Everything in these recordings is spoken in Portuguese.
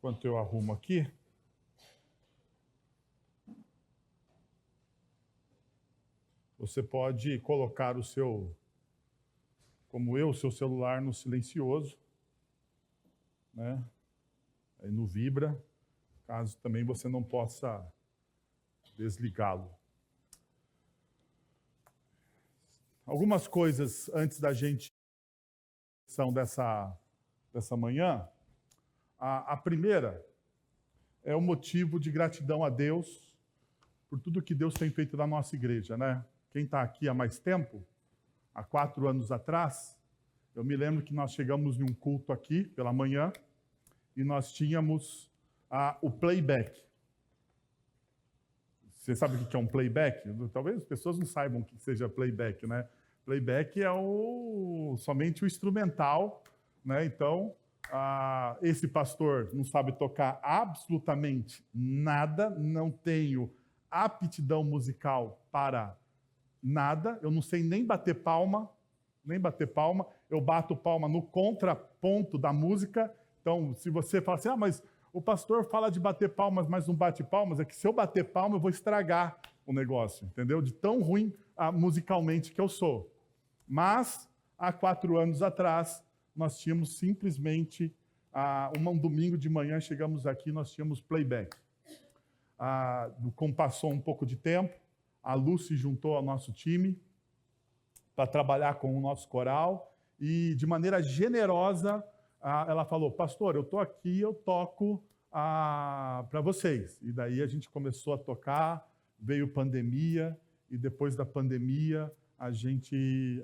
Enquanto eu arrumo aqui. Você pode colocar o seu, como eu, o seu celular no silencioso, né? Aí no vibra, caso também você não possa desligá-lo. Algumas coisas antes da gente são dessa manhã. A primeira é o motivo de gratidão a Deus por tudo que Deus tem feito na nossa igreja, né? Quem está aqui há mais tempo, há 4 anos atrás, eu me lembro que nós chegamos em um culto aqui pela manhã e nós tínhamos o playback. Você sabe o que é um playback? Talvez as pessoas não saibam o que seja playback, né? Playback é somente o instrumental, né? Então, esse pastor não sabe tocar absolutamente nada, não tenho aptidão musical para nada, eu não sei nem bater palma, eu bato palma no contraponto da música. Então, se você fala assim, mas o pastor fala de bater palmas, mas não bate palmas, é que se eu bater palma eu vou estragar o negócio, entendeu? De tão ruim musicalmente que eu sou. Mas, há 4 anos atrás, nós tínhamos simplesmente, um domingo de manhã, chegamos aqui, nós tínhamos playback. Como passou um pouco de tempo, a Lu se juntou ao nosso time para trabalhar com o nosso coral e, de maneira generosa, ela falou, pastor, eu estou aqui, eu toco para vocês. E daí a gente começou a tocar, veio pandemia, e depois da pandemia a gente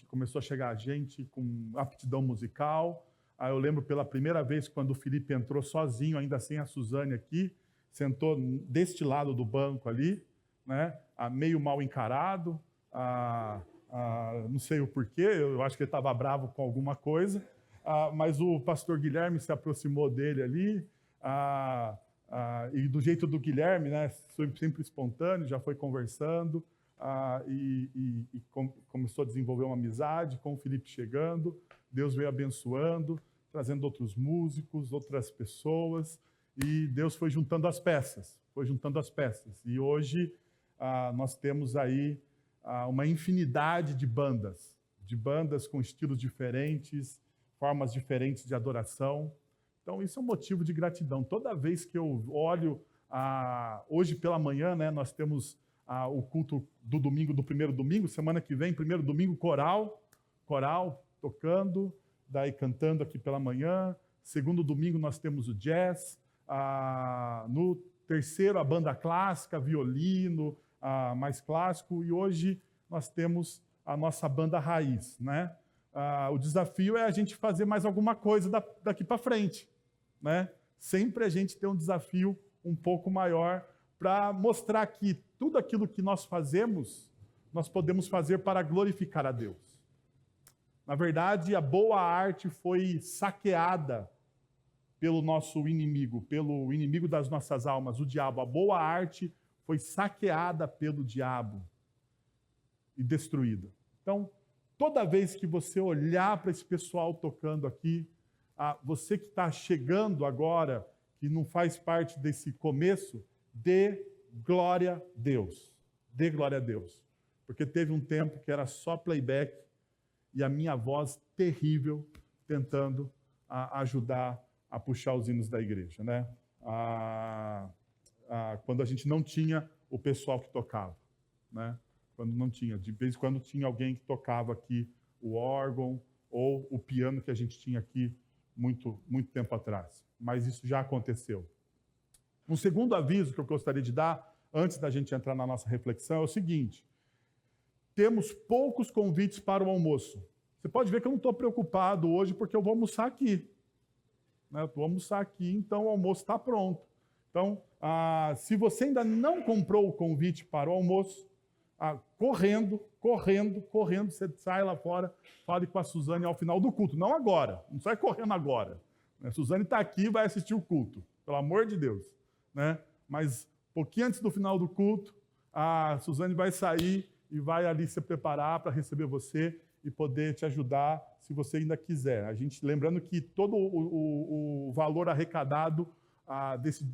começou a chegar gente com aptidão musical. Eu lembro pela primeira vez quando o Felipe entrou sozinho, ainda sem a Suzane aqui, sentou deste lado do banco ali, né? Meio mal encarado, não sei o porquê, eu acho que ele estava bravo com alguma coisa, mas o pastor Guilherme se aproximou dele ali, e do jeito do Guilherme, né, sempre espontâneo, já foi conversando, começou a desenvolver uma amizade com o Felipe chegando, Deus veio abençoando, trazendo outros músicos, outras pessoas, e Deus foi juntando as peças, e hoje nós temos aí uma infinidade de bandas com estilos diferentes, formas diferentes de adoração. Então, isso é um motivo de gratidão. Toda vez que eu olho, hoje pela manhã, né, nós temos o culto do domingo, do primeiro domingo, semana que vem, primeiro domingo, coral tocando, daí cantando aqui pela manhã. Segundo domingo nós temos o jazz, no terceiro a banda clássica, violino, mais clássico, e hoje nós temos a nossa banda raiz, né? O desafio é a gente fazer mais alguma coisa daqui para frente, né? Sempre a gente tem um desafio um pouco maior para mostrar que tudo aquilo que nós fazemos, nós podemos fazer para glorificar a Deus. Na verdade, a boa arte foi saqueada pelo nosso inimigo, pelo inimigo das nossas almas, o diabo. A boa arte foi saqueada pelo diabo e destruída. Então, toda vez que você olhar para esse pessoal tocando aqui, você que está chegando agora, que não faz parte desse começo, dê glória a Deus. Dê glória a Deus. Porque teve um tempo que era só playback e a minha voz terrível tentando ajudar a puxar os hinos da igreja, né? Quando a gente não tinha o pessoal que tocava, né? Quando não tinha, de vez em quando tinha alguém que tocava aqui o órgão ou o piano que a gente tinha aqui muito tempo atrás. Mas isso já aconteceu. Um segundo aviso que eu gostaria de dar, antes da gente entrar na nossa reflexão, é o seguinte: temos poucos convites para o almoço. Você pode ver que eu não estou preocupado hoje porque eu vou almoçar aqui. Eu vou almoçar aqui, então o almoço está pronto. Então, se você ainda não comprou o convite para o almoço, correndo, você sai lá fora, fale com a Suzane ao final do culto. Não agora, não sai correndo agora. A Suzane está aqui e vai assistir o culto, pelo amor de Deus, né? Mas, pouquinho antes do final do culto, a Suzane vai sair e vai ali se preparar para receber você e poder te ajudar se você ainda quiser. A gente, lembrando que todo o valor arrecadado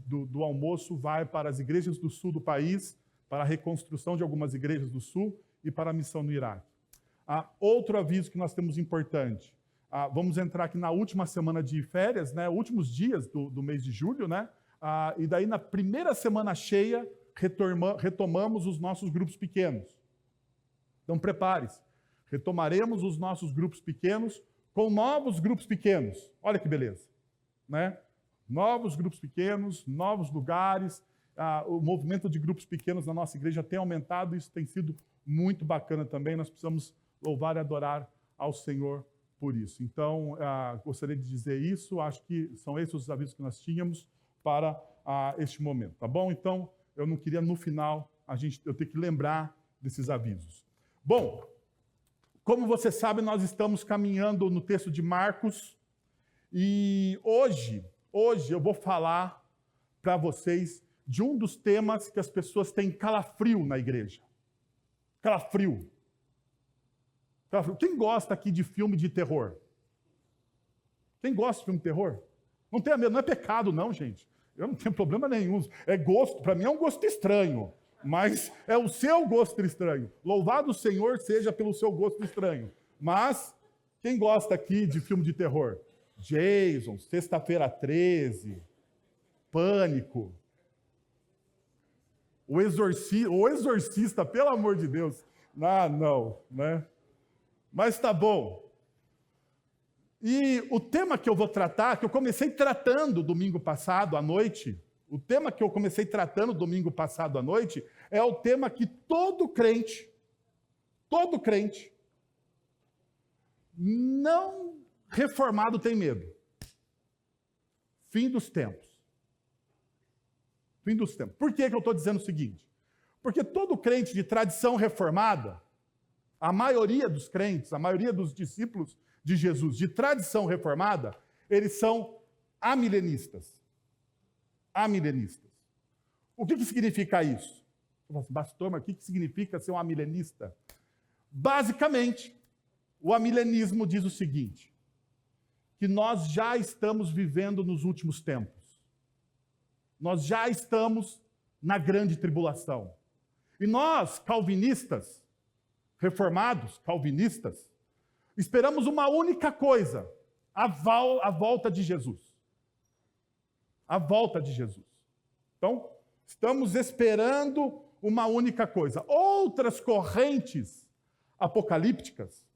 do almoço vai para as igrejas do sul do país, para a reconstrução de algumas igrejas do sul e para a missão no Iraque. Outro aviso que nós temos importante. Vamos entrar aqui na última semana de férias, né? Últimos dias do mês de julho, né? E daí na primeira semana cheia retomamos os nossos grupos pequenos. Então prepare-se. Retomaremos os nossos grupos pequenos com novos grupos pequenos. Olha que beleza, né? Novos grupos pequenos, novos lugares. O movimento de grupos pequenos na nossa igreja tem aumentado, isso tem sido muito bacana também. Nós precisamos louvar e adorar ao Senhor por isso. Então, gostaria de dizer isso. Acho que são esses os avisos que nós tínhamos para este momento, tá bom? Então, eu não queria, no final, eu ter que lembrar desses avisos. Bom, como você sabe, nós estamos caminhando no texto de Marcos e hoje eu vou falar para vocês de um dos temas que as pessoas têm calafrio na igreja. Calafrio. Quem gosta aqui de filme de terror? Quem gosta de filme de terror? Não tenha medo, não é pecado não, gente. Eu não tenho problema nenhum. É gosto, para mim é um gosto estranho. Mas é o seu gosto estranho. Louvado o Senhor seja pelo seu gosto estranho. Mas, quem gosta aqui de filme de terror? Jason, Sexta-feira 13, Pânico, o Exorcista, pelo amor de Deus. Não, né? Mas tá bom. E o tema que eu vou tratar, que eu comecei tratando domingo passado à noite, é o tema que todo crente não reformado tem medo. Fim dos tempos. Fim dos tempos. Por que eu estou dizendo o seguinte? Porque todo crente de tradição reformada, a maioria dos crentes, a maioria dos discípulos de Jesus de tradição reformada, eles são amilenistas. Amilenistas. O que significa isso? Pastor, mas o que significa ser um amilenista? Basicamente, o amilenismo diz o seguinte, que nós já estamos vivendo nos últimos tempos. Nós já estamos na grande tribulação. E nós, calvinistas, reformados, calvinistas, esperamos uma única coisa, a volta de Jesus. A volta de Jesus. Então, estamos esperando uma única coisa. Outras correntes apocalípticas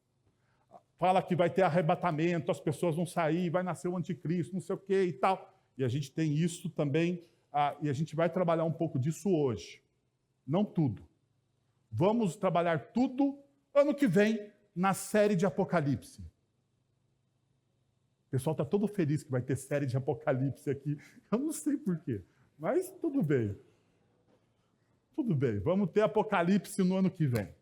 fala que vai ter arrebatamento, as pessoas vão sair, vai nascer o anticristo, não sei o quê e tal. E a gente tem isso também, e a gente vai trabalhar um pouco disso hoje. Não tudo. Vamos trabalhar tudo ano que vem na série de Apocalipse. O pessoal está todo feliz que vai ter série de Apocalipse aqui. Eu não sei por quê, mas tudo bem. Tudo bem, vamos ter Apocalipse no ano que vem.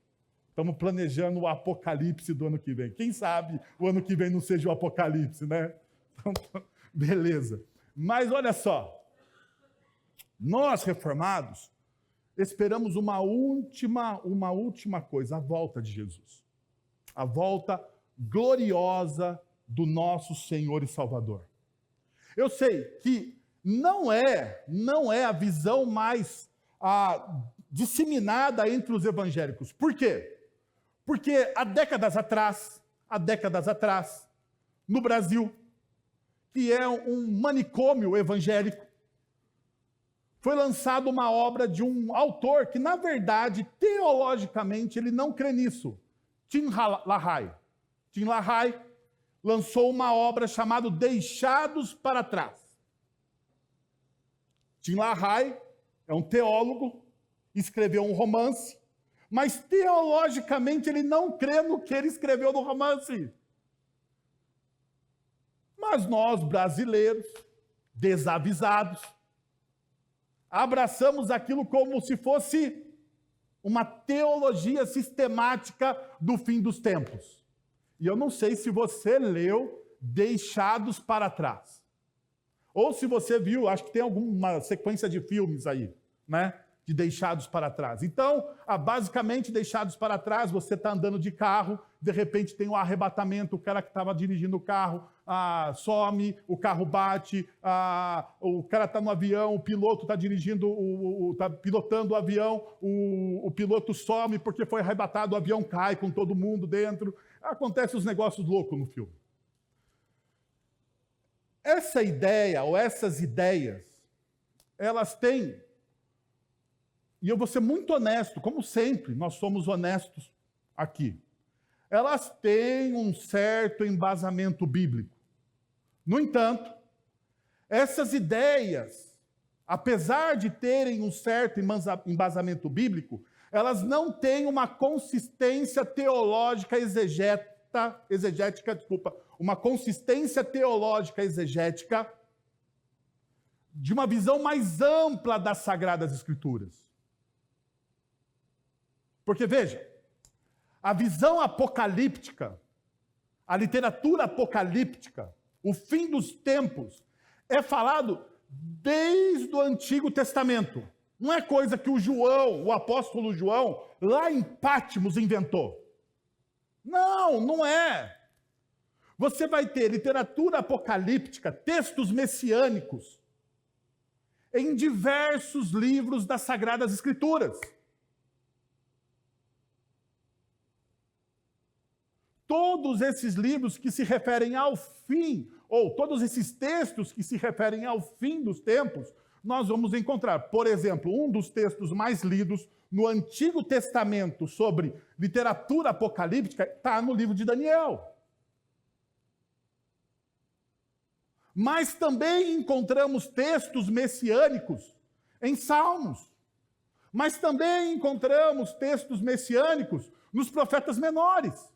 Estamos planejando o Apocalipse do ano que vem. Quem sabe o ano que vem não seja o Apocalipse, né? Então, beleza. Mas olha só, nós reformados esperamos uma última coisa, a volta de Jesus. A volta gloriosa do nosso Senhor e Salvador. Eu sei que não é a visão mais disseminada entre os evangélicos. Por quê? Porque há décadas atrás, no Brasil, que é um manicômio evangélico, foi lançada uma obra de um autor que, na verdade, teologicamente, ele não crê nisso. Tim LaHaye. Tim LaHaye lançou uma obra chamada Deixados para Trás. Tim LaHaye é um teólogo, escreveu um romance, mas teologicamente ele não crê no que ele escreveu no romance. Mas nós, brasileiros, desavisados, abraçamos aquilo como se fosse uma teologia sistemática do fim dos tempos. E eu não sei se você leu Deixados para Trás. Ou se você viu, acho que tem alguma sequência de filmes aí, né? de Deixados para Trás. Então, basicamente, Deixados para Trás, você está andando de carro, de repente tem um arrebatamento, o cara que estava dirigindo o carro some, o carro bate, o cara está no avião, o piloto está dirigindo, está pilotando o avião, o piloto some porque foi arrebatado, o avião cai com todo mundo dentro. Acontecem os negócios loucos no filme. Essa ideia, ou essas ideias, elas têm, e eu vou ser muito honesto, como sempre, nós somos honestos aqui. Elas têm um certo embasamento bíblico. No entanto, essas ideias, apesar de terem um certo embasamento bíblico, elas não têm uma consistência teológica uma consistência teológica exegética de uma visão mais ampla das Sagradas Escrituras. Porque, veja, a visão apocalíptica, a literatura apocalíptica, o fim dos tempos, é falado desde o Antigo Testamento. Não é coisa que o apóstolo João, lá em Patmos, inventou. Não, não é. Você vai ter literatura apocalíptica, textos messiânicos, em diversos livros das Sagradas Escrituras. Todos esses livros que se referem ao fim, ou todos esses textos que se referem ao fim dos tempos, nós vamos encontrar. Por exemplo, um dos textos mais lidos no Antigo Testamento sobre literatura apocalíptica está no livro de Daniel. Mas também encontramos textos messiânicos em Salmos. Mas também encontramos textos messiânicos nos profetas menores.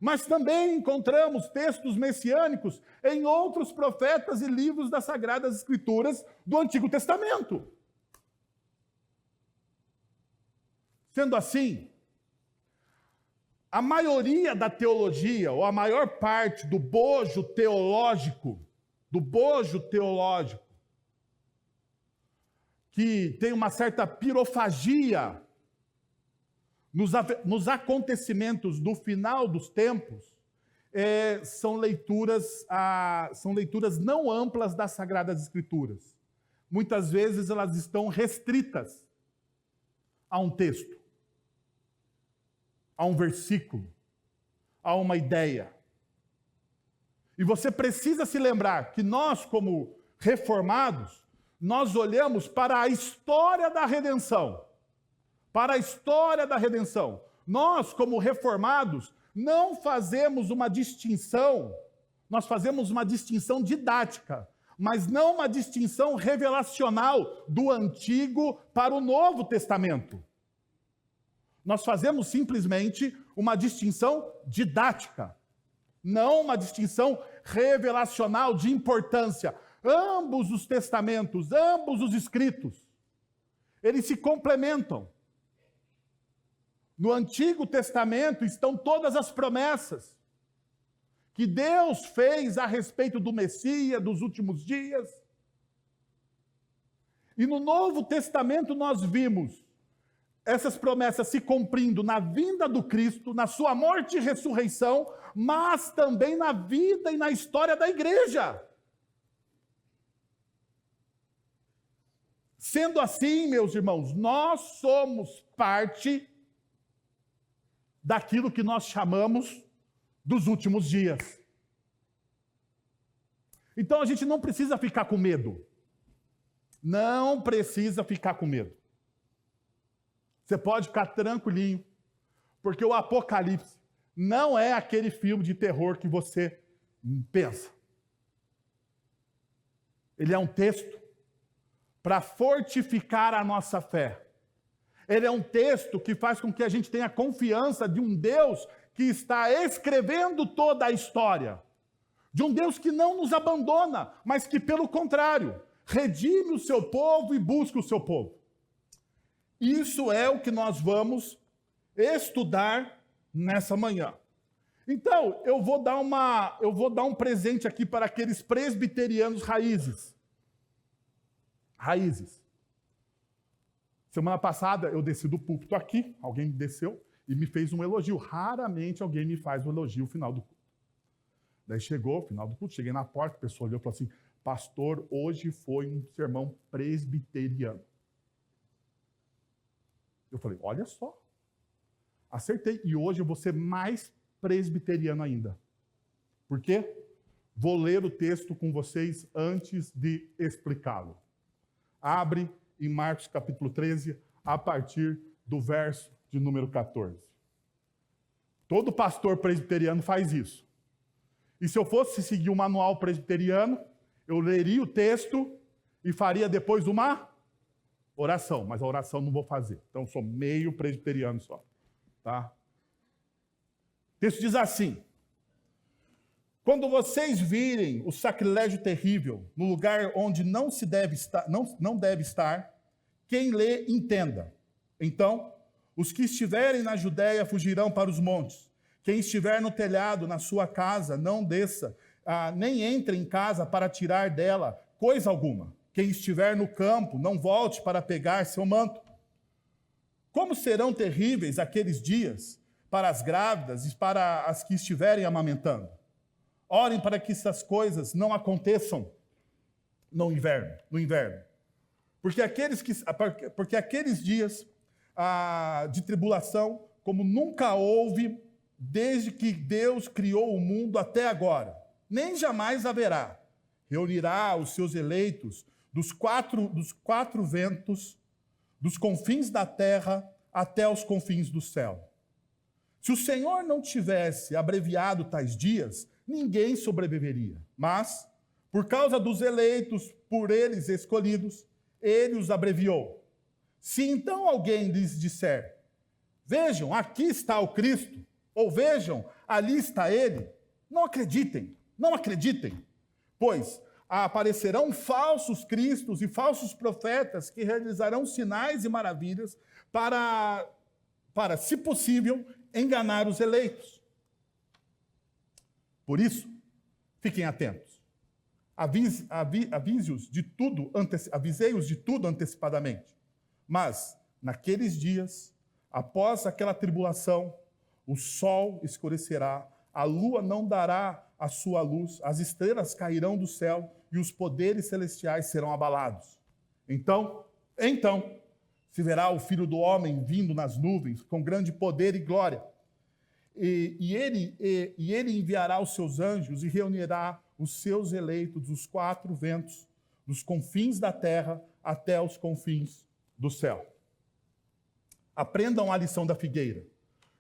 Mas também encontramos textos messiânicos em outros profetas e livros das Sagradas Escrituras do Antigo Testamento. Sendo assim, a maioria da teologia, ou a maior parte do bojo teológico, que tem uma certa pirofagia nos acontecimentos do final dos tempos, são leituras não amplas das Sagradas Escrituras. Muitas vezes elas estão restritas a um texto, a um versículo, a uma ideia. E você precisa se lembrar que nós, como reformados, nós olhamos para a história da redenção. Para a história da redenção. Nós, como reformados, não fazemos uma distinção, nós fazemos uma distinção didática, mas não uma distinção revelacional do Antigo para o Novo Testamento. Nós fazemos simplesmente uma distinção didática, não uma distinção revelacional de importância. Ambos os testamentos, ambos os escritos, eles se complementam. No Antigo Testamento estão todas as promessas que Deus fez a respeito do Messias, dos últimos dias. E no Novo Testamento nós vimos essas promessas se cumprindo na vinda do Cristo, na sua morte e ressurreição, mas também na vida e na história da igreja. Sendo assim, meus irmãos, nós somos parte daquilo que nós chamamos dos últimos dias. Então a gente não precisa ficar com medo. Não precisa ficar com medo. Você pode ficar tranquilinho, porque o Apocalipse não é aquele filme de terror que você pensa. Ele é um texto para fortificar a nossa fé. Ele é um texto que faz com que a gente tenha confiança de um Deus que está escrevendo toda a história. De um Deus que não nos abandona, mas que, pelo contrário, redime o seu povo e busca o seu povo. Isso é o que nós vamos estudar nessa manhã. Então, eu vou dar um presente aqui para aqueles presbiterianos raízes. Semana passada eu desci do púlpito aqui, alguém desceu e me fez um elogio. Raramente alguém me faz um elogio no final do culto. Daí chegou o final do culto, cheguei na porta, a pessoa olhou e falou assim, pastor, hoje foi um sermão presbiteriano. Eu falei, olha só, acertei. E hoje eu vou ser mais presbiteriano ainda. Por quê? Vou ler o texto com vocês antes de explicá-lo. Abre em Marcos capítulo 13, a partir do verso de número 14. Todo pastor presbiteriano faz isso. E se eu fosse seguir o manual presbiteriano, eu leria o texto e faria depois uma oração. Mas a oração não vou fazer. Então, eu sou meio presbiteriano só. Tá? O texto diz assim, quando vocês virem o sacrilégio terrível no lugar onde não se deve estar, não deve estar, quem lê, entenda. Então, os que estiverem na Judéia fugirão para os montes. Quem estiver no telhado, na sua casa, não desça, nem entre em casa para tirar dela coisa alguma. Quem estiver no campo, não volte para pegar seu manto. Como serão terríveis aqueles dias para as grávidas e para as que estiverem amamentando? Orem para que essas coisas não aconteçam no inverno. Porque aqueles dias de tribulação, como nunca houve desde que Deus criou o mundo até agora, nem jamais haverá. Reunirá os seus eleitos dos quatro ventos, dos confins da terra até os confins do céu. Se o Senhor não tivesse abreviado tais dias, ninguém sobreviveria. Mas, por causa dos eleitos, por eles escolhidos, ele os abreviou. Se então alguém lhes disser, vejam, aqui está o Cristo, ou vejam, ali está ele, não acreditem, pois aparecerão falsos cristos e falsos profetas que realizarão sinais e maravilhas para, se possível, enganar os eleitos. Por isso, fiquem atentos. Avisei-os de tudo antecipadamente. Mas, naqueles dias, após aquela tribulação, o sol escurecerá, a lua não dará a sua luz, as estrelas cairão do céu e os poderes celestiais serão abalados. Então, se verá o Filho do Homem vindo nas nuvens com grande poder e glória. E ele enviará os seus anjos e reunirá os seus eleitos dos quatro ventos, dos confins da terra até os confins do céu. Aprendam a lição da figueira.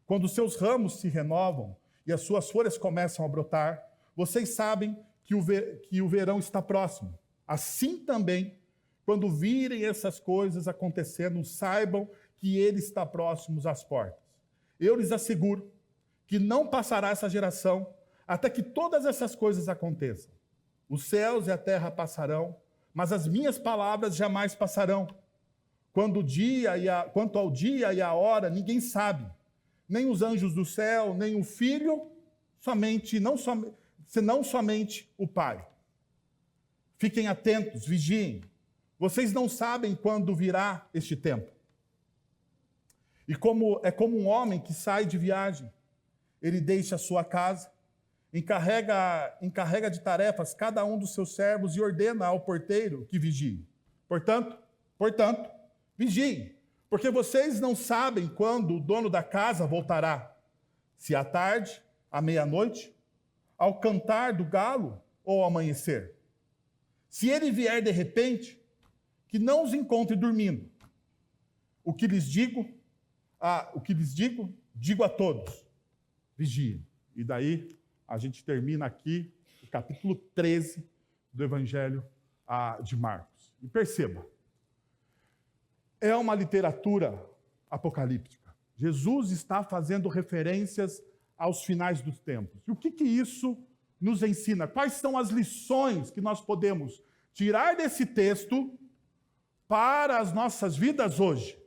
Quando os seus ramos se renovam e as suas folhas começam a brotar, vocês sabem que o verão está próximo. Assim também, quando virem essas coisas acontecendo, saibam que ele está próximo às portas. Eu lhes asseguro que não passará essa geração até que todas essas coisas aconteçam. Os céus e a terra passarão, mas as minhas palavras jamais passarão. Quanto ao dia e a hora, ninguém sabe, nem os anjos do céu, nem o Filho, senão somente o Pai. Fiquem atentos, vigiem. Vocês não sabem quando virá este tempo. E é como um homem que sai de viagem. Ele deixa a sua casa, encarrega de tarefas cada um dos seus servos e ordena ao porteiro que vigie. Portanto, vigiem, porque vocês não sabem quando o dono da casa voltará, se à tarde, à meia-noite, ao cantar do galo ou ao amanhecer. Se ele vier de repente, que não os encontre dormindo. O que lhes digo, digo a todos. Vigiem. E daí a gente termina aqui o capítulo 13 do Evangelho de Marcos. E perceba, é uma literatura apocalíptica. Jesus está fazendo referências aos finais dos tempos. E o que isso nos ensina? Quais são as lições que nós podemos tirar desse texto para as nossas vidas hoje?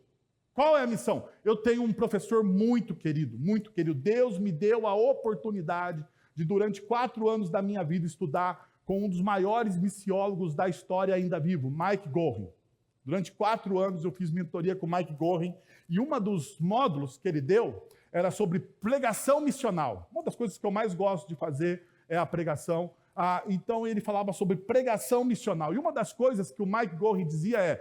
Qual é a missão? Eu tenho um professor muito querido, muito querido. Deus me deu a oportunidade de, durante 4 anos da minha vida, estudar com um dos maiores missiólogos da história ainda vivo, Mike Gorin. Durante 4 anos eu fiz mentoria com o Mike Gorin, e um dos módulos que ele deu era sobre pregação missional. Uma das coisas que eu mais gosto de fazer é a pregação. Então ele falava sobre pregação missional. E uma das coisas que o Mike Gorin dizia é: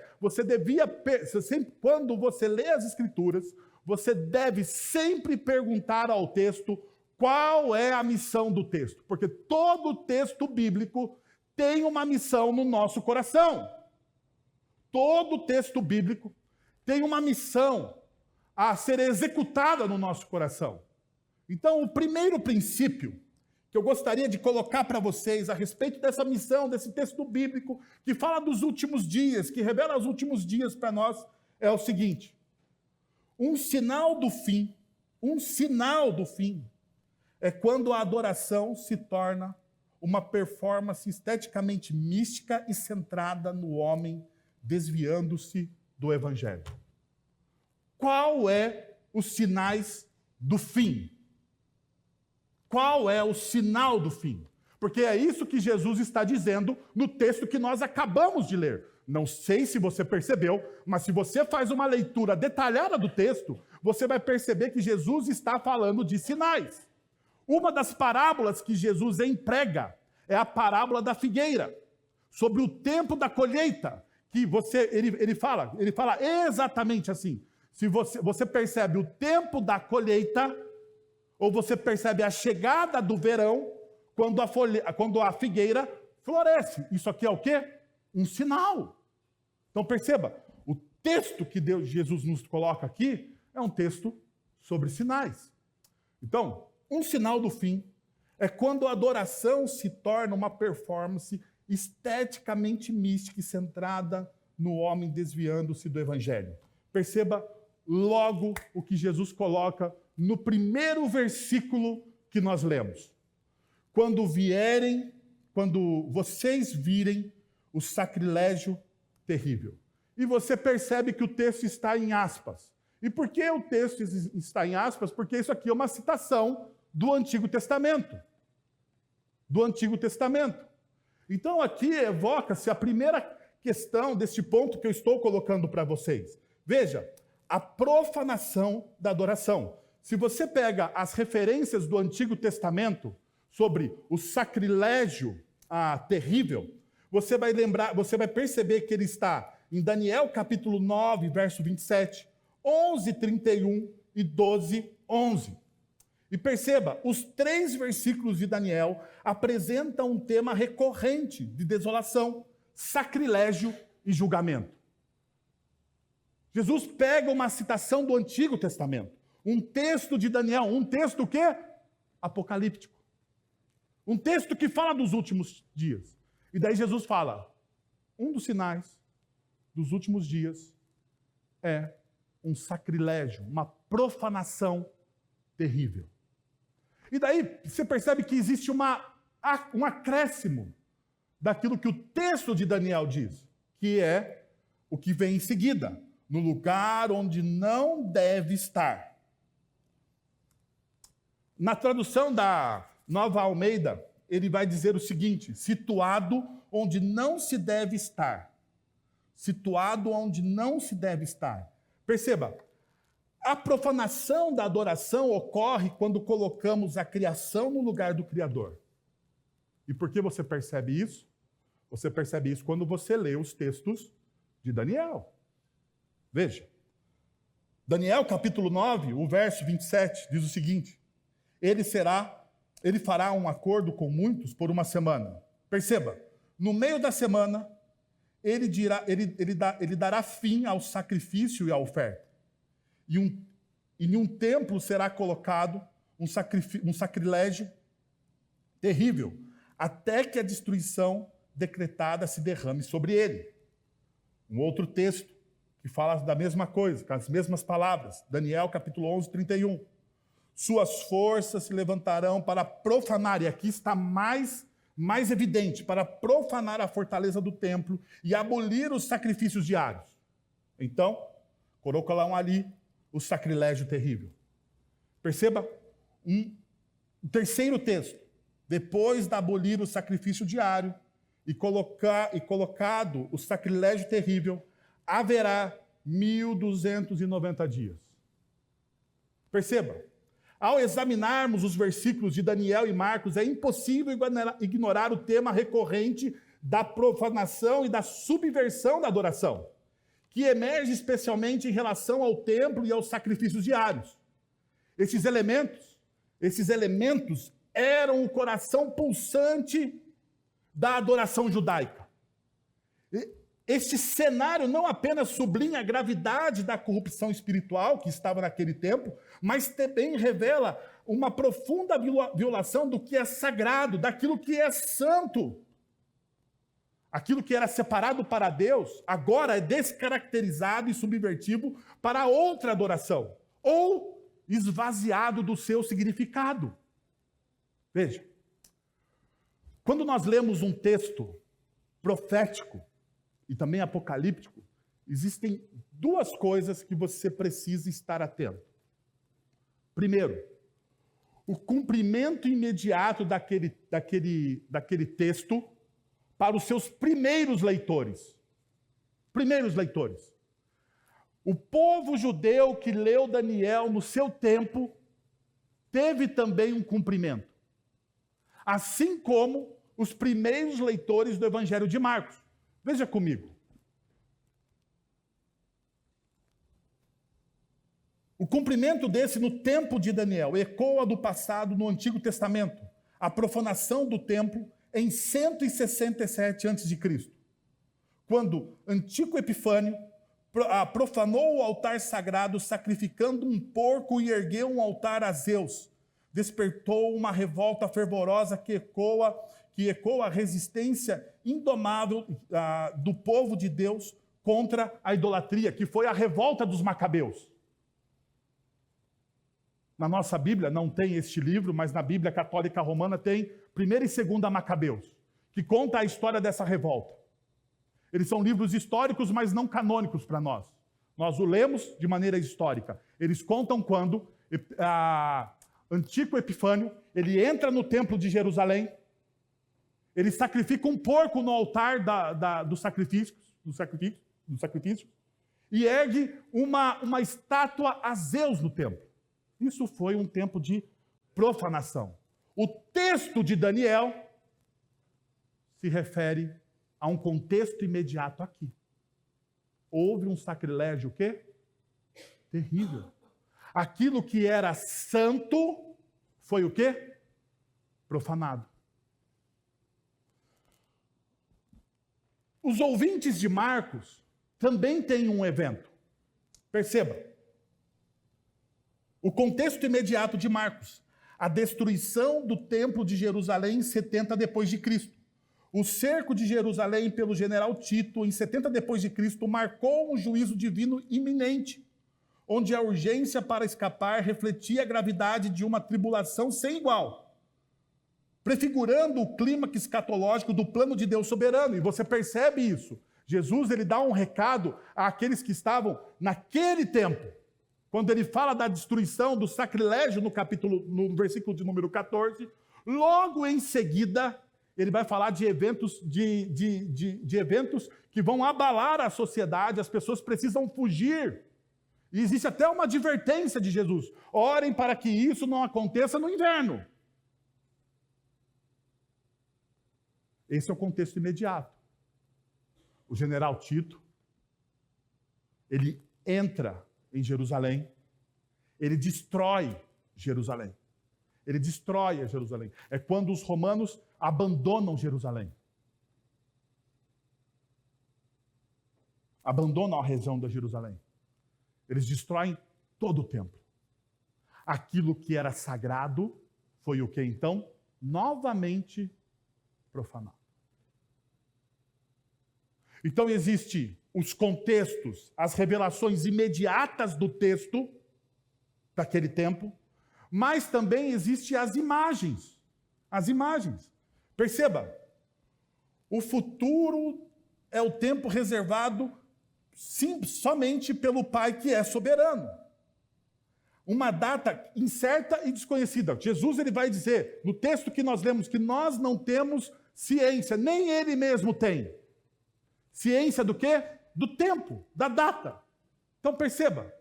quando você lê as Escrituras, você deve sempre perguntar ao texto qual é a missão do texto. Porque todo texto bíblico tem uma missão no nosso coração. Todo texto bíblico tem uma missão a ser executada no nosso coração. Então, o primeiro princípio que eu gostaria de colocar para vocês a respeito dessa missão, desse texto bíblico, que fala dos últimos dias, que revela os últimos dias para nós, é o seguinte: um sinal do fim é quando a adoração se torna uma performance esteticamente mística e centrada no homem, desviando-se do Evangelho. Qual é os sinais do fim? Qual é o sinal do fim? Porque é isso que Jesus está dizendo no texto que nós acabamos de ler. Não sei se você percebeu, mas se você faz uma leitura detalhada do texto, você vai perceber que Jesus está falando de sinais. Uma das parábolas que Jesus emprega é a parábola da figueira, sobre o tempo da colheita, que ele fala exatamente assim. Se você percebe o tempo da colheita, ou você percebe a chegada do verão, quando a figueira floresce. Isso aqui é o quê? Um sinal. Então perceba, o texto que Jesus nos coloca aqui é um texto sobre sinais. Então, um sinal do fim é quando a adoração se torna uma performance esteticamente mística e centrada no homem desviando-se do Evangelho. Perceba logo o que Jesus coloca no primeiro versículo que nós lemos. Quando vocês virem o sacrilégio terrível. E você percebe que o texto está em aspas. E por que o texto está em aspas? Porque isso aqui é uma citação do Antigo Testamento. Do Antigo Testamento. Então aqui evoca-se a primeira questão deste ponto que eu estou colocando para vocês. Veja, a profanação da adoração. Se você pega as referências do Antigo Testamento sobre o sacrilégio terrível, você vai perceber que ele está em Daniel capítulo 9, verso 27, 11, 31 e 12, 11. E perceba, os 3 versículos de Daniel apresentam um tema recorrente de desolação, sacrilégio e julgamento. Jesus pega uma citação do Antigo Testamento, um texto de Daniel, um texto o quê? Apocalíptico. Um texto que fala dos últimos dias. E daí Jesus fala, um dos sinais dos últimos dias é um sacrilégio, uma profanação terrível. E daí você percebe que existe um acréscimo daquilo que o texto de Daniel diz, que é o que vem em seguida, no lugar onde não deve estar. Na tradução da Nova Almeida, ele vai dizer o seguinte: situado onde não se deve estar. Situado onde não se deve estar. Perceba, a profanação da adoração ocorre quando colocamos a criação no lugar do Criador. E por que você percebe isso? Você percebe isso quando você lê os textos de Daniel. Veja, Daniel capítulo 9, o verso 27, diz o seguinte: ele fará um acordo com muitos por uma semana. Perceba, no meio da semana, ele dará fim ao sacrifício e à oferta. E em um templo será colocado um sacrilégio terrível, até que a destruição decretada se derrame sobre ele. Um outro texto que fala da mesma coisa, com as mesmas palavras, Daniel capítulo 11, 31. Suas forças se levantarão para profanar, e aqui está mais evidente, para profanar a fortaleza do templo e abolir os sacrifícios diários. Então, coloca lá ali o sacrilégio terrível. Perceba um terceiro texto. Depois de abolir o sacrifício diário e colocado o sacrilégio terrível, haverá 1.290 dias. Perceba, ao examinarmos os versículos de Daniel e Marcos, é impossível ignorar o tema recorrente da profanação e da subversão da adoração, que emerge especialmente em relação ao templo e aos sacrifícios diários. Esses elementos eram o coração pulsante da adoração judaica. Este cenário não apenas sublinha a gravidade da corrupção espiritual que estava naquele tempo, mas também revela uma profunda violação do que é sagrado, daquilo que é santo. Aquilo que era separado para Deus, agora é descaracterizado e subvertido para outra adoração, ou esvaziado do seu significado. Veja, quando nós lemos um texto profético e também apocalíptico, existem duas coisas que você precisa estar atento. Primeiro, o cumprimento imediato daquele texto para os seus primeiros leitores. Primeiros leitores. O povo judeu que leu Daniel no seu tempo teve também um cumprimento. Assim como os primeiros leitores do Evangelho de Marcos. Veja comigo. O cumprimento desse no tempo de Daniel ecoa do passado no Antigo Testamento. A profanação do templo em 167 a.C., quando Antíoco Epifânio profanou o altar sagrado, sacrificando um porco e ergueu um altar a Zeus. Despertou uma revolta fervorosa que ecoa a resistência indomável do povo de Deus contra a idolatria, que foi a revolta dos Macabeus. Na nossa Bíblia não tem este livro, mas na Bíblia Católica Romana tem 1ª e 2ª Macabeus, que conta a história dessa revolta. Eles são livros históricos, mas não canônicos para nós. Nós o lemos de maneira histórica. Eles contam quando Antíoco Epifânio, ele entra no templo de Jerusalém, ele sacrifica um porco no altar do sacrifício, e ergue uma estátua a Zeus no templo. Isso foi um tempo de profanação. O texto de Daniel se refere a um contexto imediato aqui. Houve um sacrilégio o quê? Terrível. Aquilo que era santo foi o quê? Profanado. Os ouvintes de Marcos também têm um evento. Perceba. O contexto imediato de Marcos. A destruição do templo de Jerusalém em 70 depois de Cristo. O cerco de Jerusalém pelo general Tito em 70 depois de Cristo marcou um juízo divino iminente, onde a urgência para escapar refletia a gravidade de uma tribulação sem igual, prefigurando o clímax escatológico do plano de Deus soberano. E você percebe isso. Jesus ele dá um recado àqueles que estavam naquele tempo. Quando ele fala da destruição, do sacrilégio no versículo de número 14, logo em seguida, ele vai falar de eventos, de eventos que vão abalar a sociedade, as pessoas precisam fugir. E existe até uma advertência de Jesus: orem para que isso não aconteça no inverno. Esse é o contexto imediato. O general Tito, ele entra em Jerusalém, ele destrói Jerusalém. Ele destrói Jerusalém. É quando os romanos abandonam Jerusalém. Abandonam a região da Jerusalém. Eles destroem todo o templo. Aquilo que era sagrado foi o que então? Novamente profanado. Então existem os contextos, as revelações imediatas do texto daquele tempo, mas também existem as imagens. As imagens. Perceba, o futuro é o tempo reservado somente pelo Pai que é soberano. Uma data incerta e desconhecida. Jesus ele vai dizer, no texto que nós lemos, que nós não temos ciência, nem ele mesmo tem. Ciência do quê? do tempo, da data. Então perceba,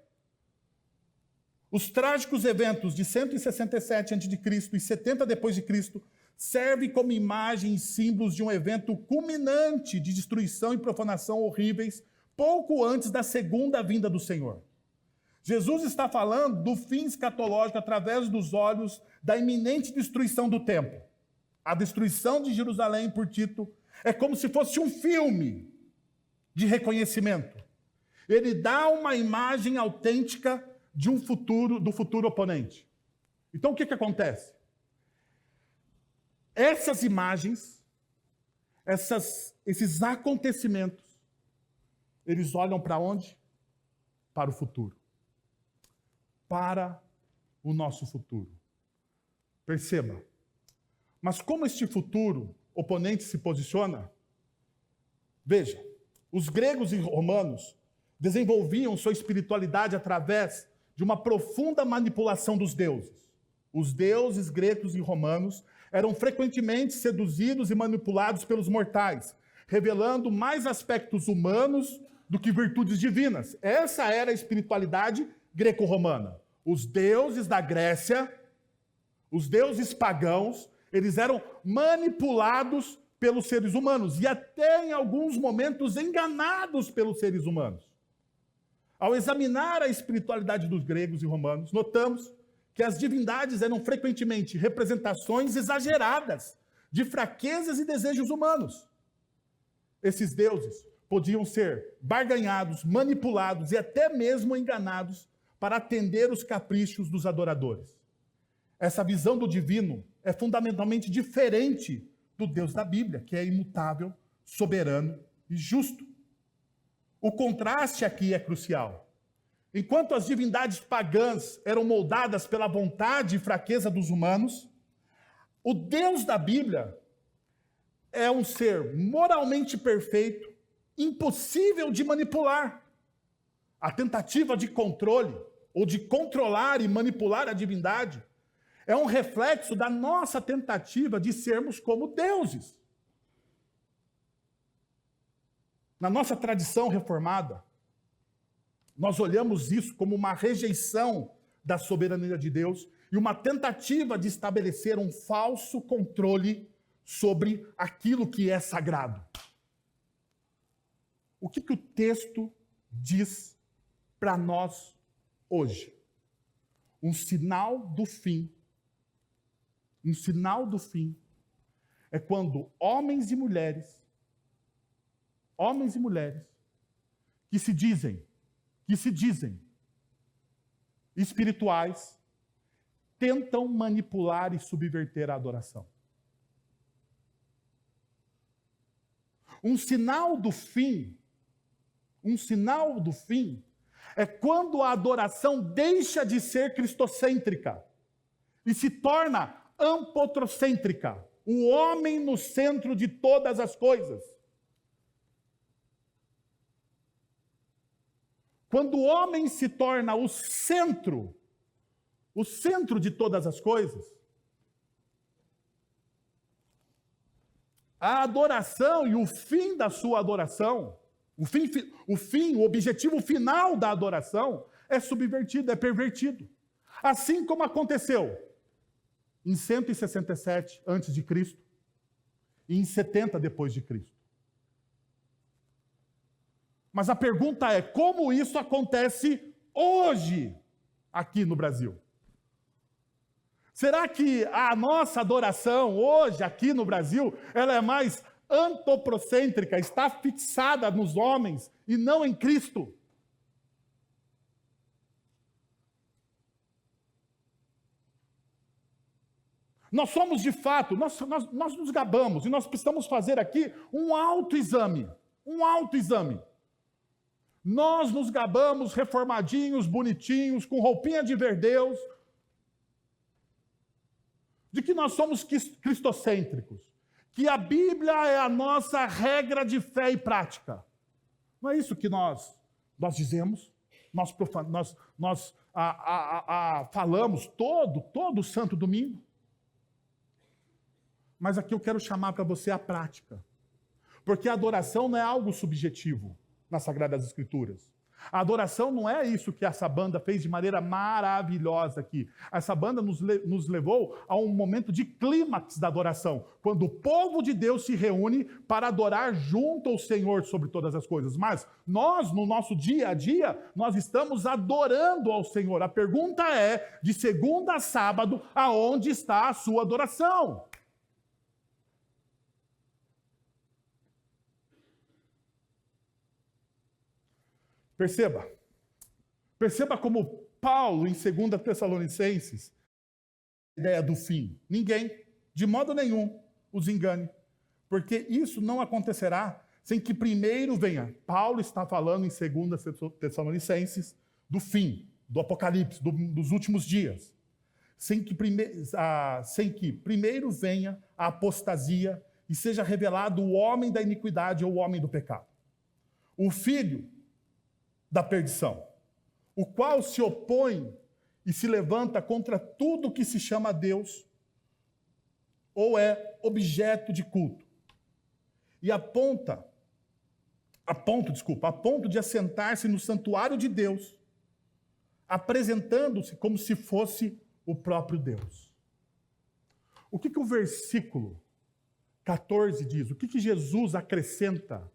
os trágicos eventos de 167 a.C. e 70 depois de Cristo servem como imagem e símbolos de um evento culminante de destruição e profanação horríveis pouco antes da segunda vinda do Senhor. Jesus está falando do fim escatológico através dos olhos da iminente destruição do templo. A destruição de Jerusalém por Tito é como se fosse um filme de reconhecimento. Ele dá uma imagem autêntica de do futuro oponente. Então o que acontece? Essas imagens, esses acontecimentos, eles olham para onde? Para o futuro. Para o nosso futuro. Perceba. Mas como este futuro oponente se posiciona? Veja, os gregos e romanos desenvolviam sua espiritualidade através de uma profunda manipulação dos deuses. Os deuses gregos e romanos eram frequentemente seduzidos e manipulados pelos mortais, revelando mais aspectos humanos do que virtudes divinas. Essa era a espiritualidade greco-romana. Os deuses da Grécia, os deuses pagãos, eles eram manipulados pelos seres humanos e até em alguns momentos enganados pelos seres humanos. Ao examinar a espiritualidade dos gregos e romanos, notamos que as divindades eram frequentemente representações exageradas de fraquezas e desejos humanos. Esses deuses podiam ser barganhados, manipulados e até mesmo enganados para atender os caprichos dos adoradores. Essa visão do divino é fundamentalmente diferente do Deus da Bíblia, que é imutável, soberano e justo. O contraste aqui é crucial. Enquanto as divindades pagãs eram moldadas pela vontade e fraqueza dos humanos, o Deus da Bíblia é um ser moralmente perfeito, impossível de manipular. A tentativa de controle, ou de controlar e manipular a divindade, é um reflexo da nossa tentativa de sermos como deuses. Na nossa tradição reformada, nós olhamos isso como uma rejeição da soberania de Deus e uma tentativa de estabelecer um falso controle sobre aquilo que é sagrado. O que o texto diz para nós hoje? Um sinal do fim é quando homens e mulheres que se dizem espirituais, tentam manipular e subverter a adoração. Um sinal do fim é quando a adoração deixa de ser cristocêntrica e se torna ampotrocêntrica, o homem no centro de todas as coisas. Quando o homem se torna o centro de todas as coisas, a adoração e o fim da sua adoração, o objetivo final da adoração é subvertido, é pervertido. Assim como aconteceu em 167 a.C. e em 70 depois de Cristo. Mas a pergunta é, como isso acontece hoje aqui no Brasil? Será que a nossa adoração hoje aqui no Brasil, ela é mais antropocêntrica, está fixada nos homens e não em Cristo? Nós somos de fato, nós nos gabamos e nós precisamos fazer aqui um autoexame. Nós nos gabamos reformadinhos, bonitinhos, com roupinha de verdeus, de que nós somos cristocêntricos, que a Bíblia é a nossa regra de fé e prática. Não é isso que nós dizemos, nós falamos todo santo domingo. Mas aqui eu quero chamar para você a prática. Porque a adoração não é algo subjetivo. nas Sagradas Escrituras. A adoração não é isso que essa banda fez de maneira maravilhosa aqui. Essa banda nos levou a um momento de clímax da adoração, quando o povo de Deus se reúne para adorar junto ao Senhor sobre todas as coisas. Mas nós, no nosso dia a dia, nós estamos adorando ao Senhor. A pergunta é, de segunda a sábado, aonde está a sua adoração? Perceba como Paulo, em 2 Tessalonicenses, a ideia do fim. Ninguém, de modo nenhum, os engane. Porque isso não acontecerá sem que primeiro venha. Paulo está falando em 2 Tessalonicenses do fim, do Apocalipse, dos últimos dias. Sem que primeiro venha a apostasia e seja revelado o homem da iniquidade ou o homem do pecado. O filho da perdição, o qual se opõe e se levanta contra tudo que se chama Deus ou é objeto de culto. E a ponto de assentar-se no santuário de Deus, apresentando-se como se fosse o próprio Deus. O que o versículo 14 diz? O que Jesus acrescenta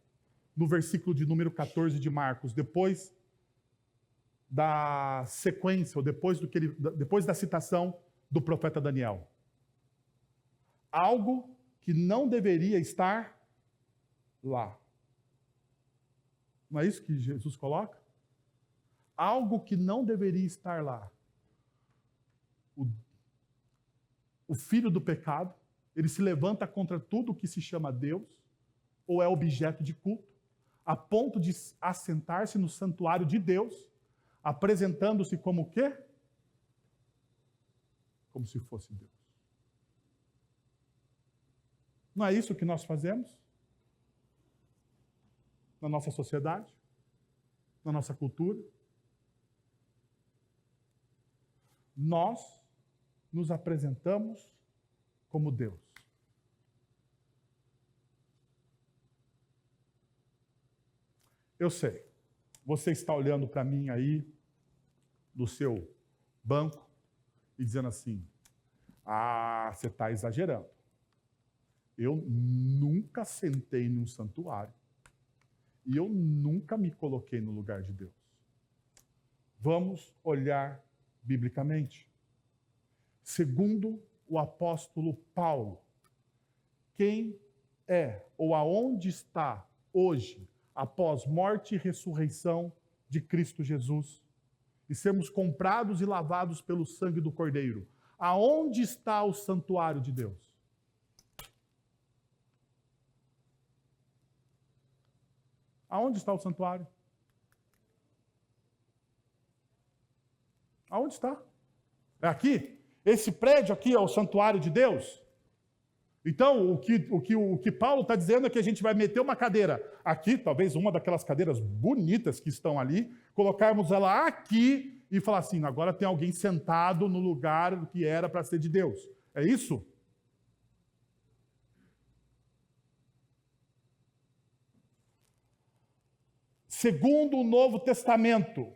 no versículo de número 14 de Marcos, depois da sequência, ou depois da citação do profeta Daniel? Algo que não deveria estar lá. Não é isso que Jesus coloca? Algo que não deveria estar lá. O filho do pecado, ele se levanta contra tudo que se chama Deus, ou é objeto de culto, a ponto de assentar-se no santuário de Deus, apresentando-se como o quê? Como se fosse Deus. Não é isso que nós fazemos? Na nossa sociedade? Na nossa cultura? Nós nos apresentamos como Deus. Eu sei, você está olhando para mim aí, do seu banco, e dizendo assim, você está exagerando. Eu nunca sentei num santuário, e eu nunca me coloquei no lugar de Deus. Vamos olhar biblicamente. Segundo o apóstolo Paulo, quem é ou aonde está hoje, após morte e ressurreição de Cristo Jesus, e sermos comprados e lavados pelo sangue do Cordeiro, aonde está o santuário de Deus? Aonde está o santuário? Aonde está? É aqui? Esse prédio aqui é o santuário de Deus? Então, o que Paulo está dizendo é que a gente vai meter uma cadeira aqui, talvez uma daquelas cadeiras bonitas que estão ali, colocarmos ela aqui e falar assim, agora tem alguém sentado no lugar que era para ser de Deus. É isso? Segundo o Novo Testamento,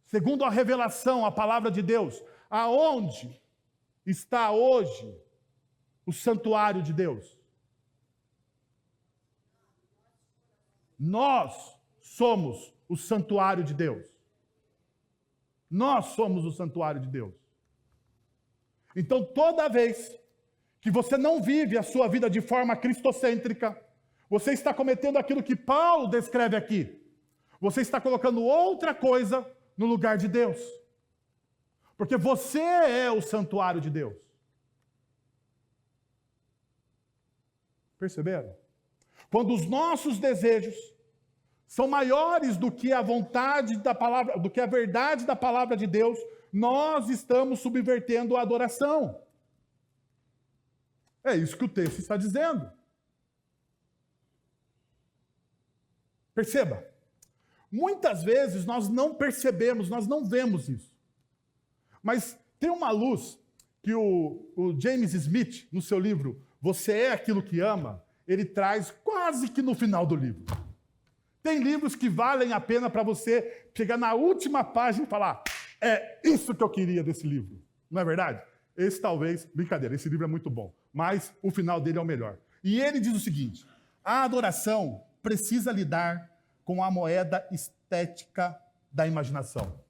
segundo a revelação, a palavra de Deus, aonde está hoje o santuário de Deus? Nós somos o santuário de Deus. Nós somos o santuário de Deus. Então, toda vez que você não vive a sua vida de forma cristocêntrica, você está cometendo aquilo que Paulo descreve aqui. Você está colocando outra coisa no lugar de Deus. Porque você é o santuário de Deus. Perceberam? Quando os nossos desejos são maiores do que a vontade da palavra, do que a verdade da palavra de Deus, nós estamos subvertendo a adoração. É isso que o texto está dizendo. Perceba, muitas vezes nós não percebemos, nós não vemos isso. Mas tem uma luz que o James Smith, no seu livro Você é Aquilo que Ama, ele traz quase que no final do livro. Tem livros que valem a pena para você chegar na última página e falar: é isso que eu queria desse livro. Não é verdade? Esse talvez, brincadeira, esse livro é muito bom, mas o final dele é o melhor. E ele diz o seguinte: a adoração precisa lidar com a moeda estética da imaginação.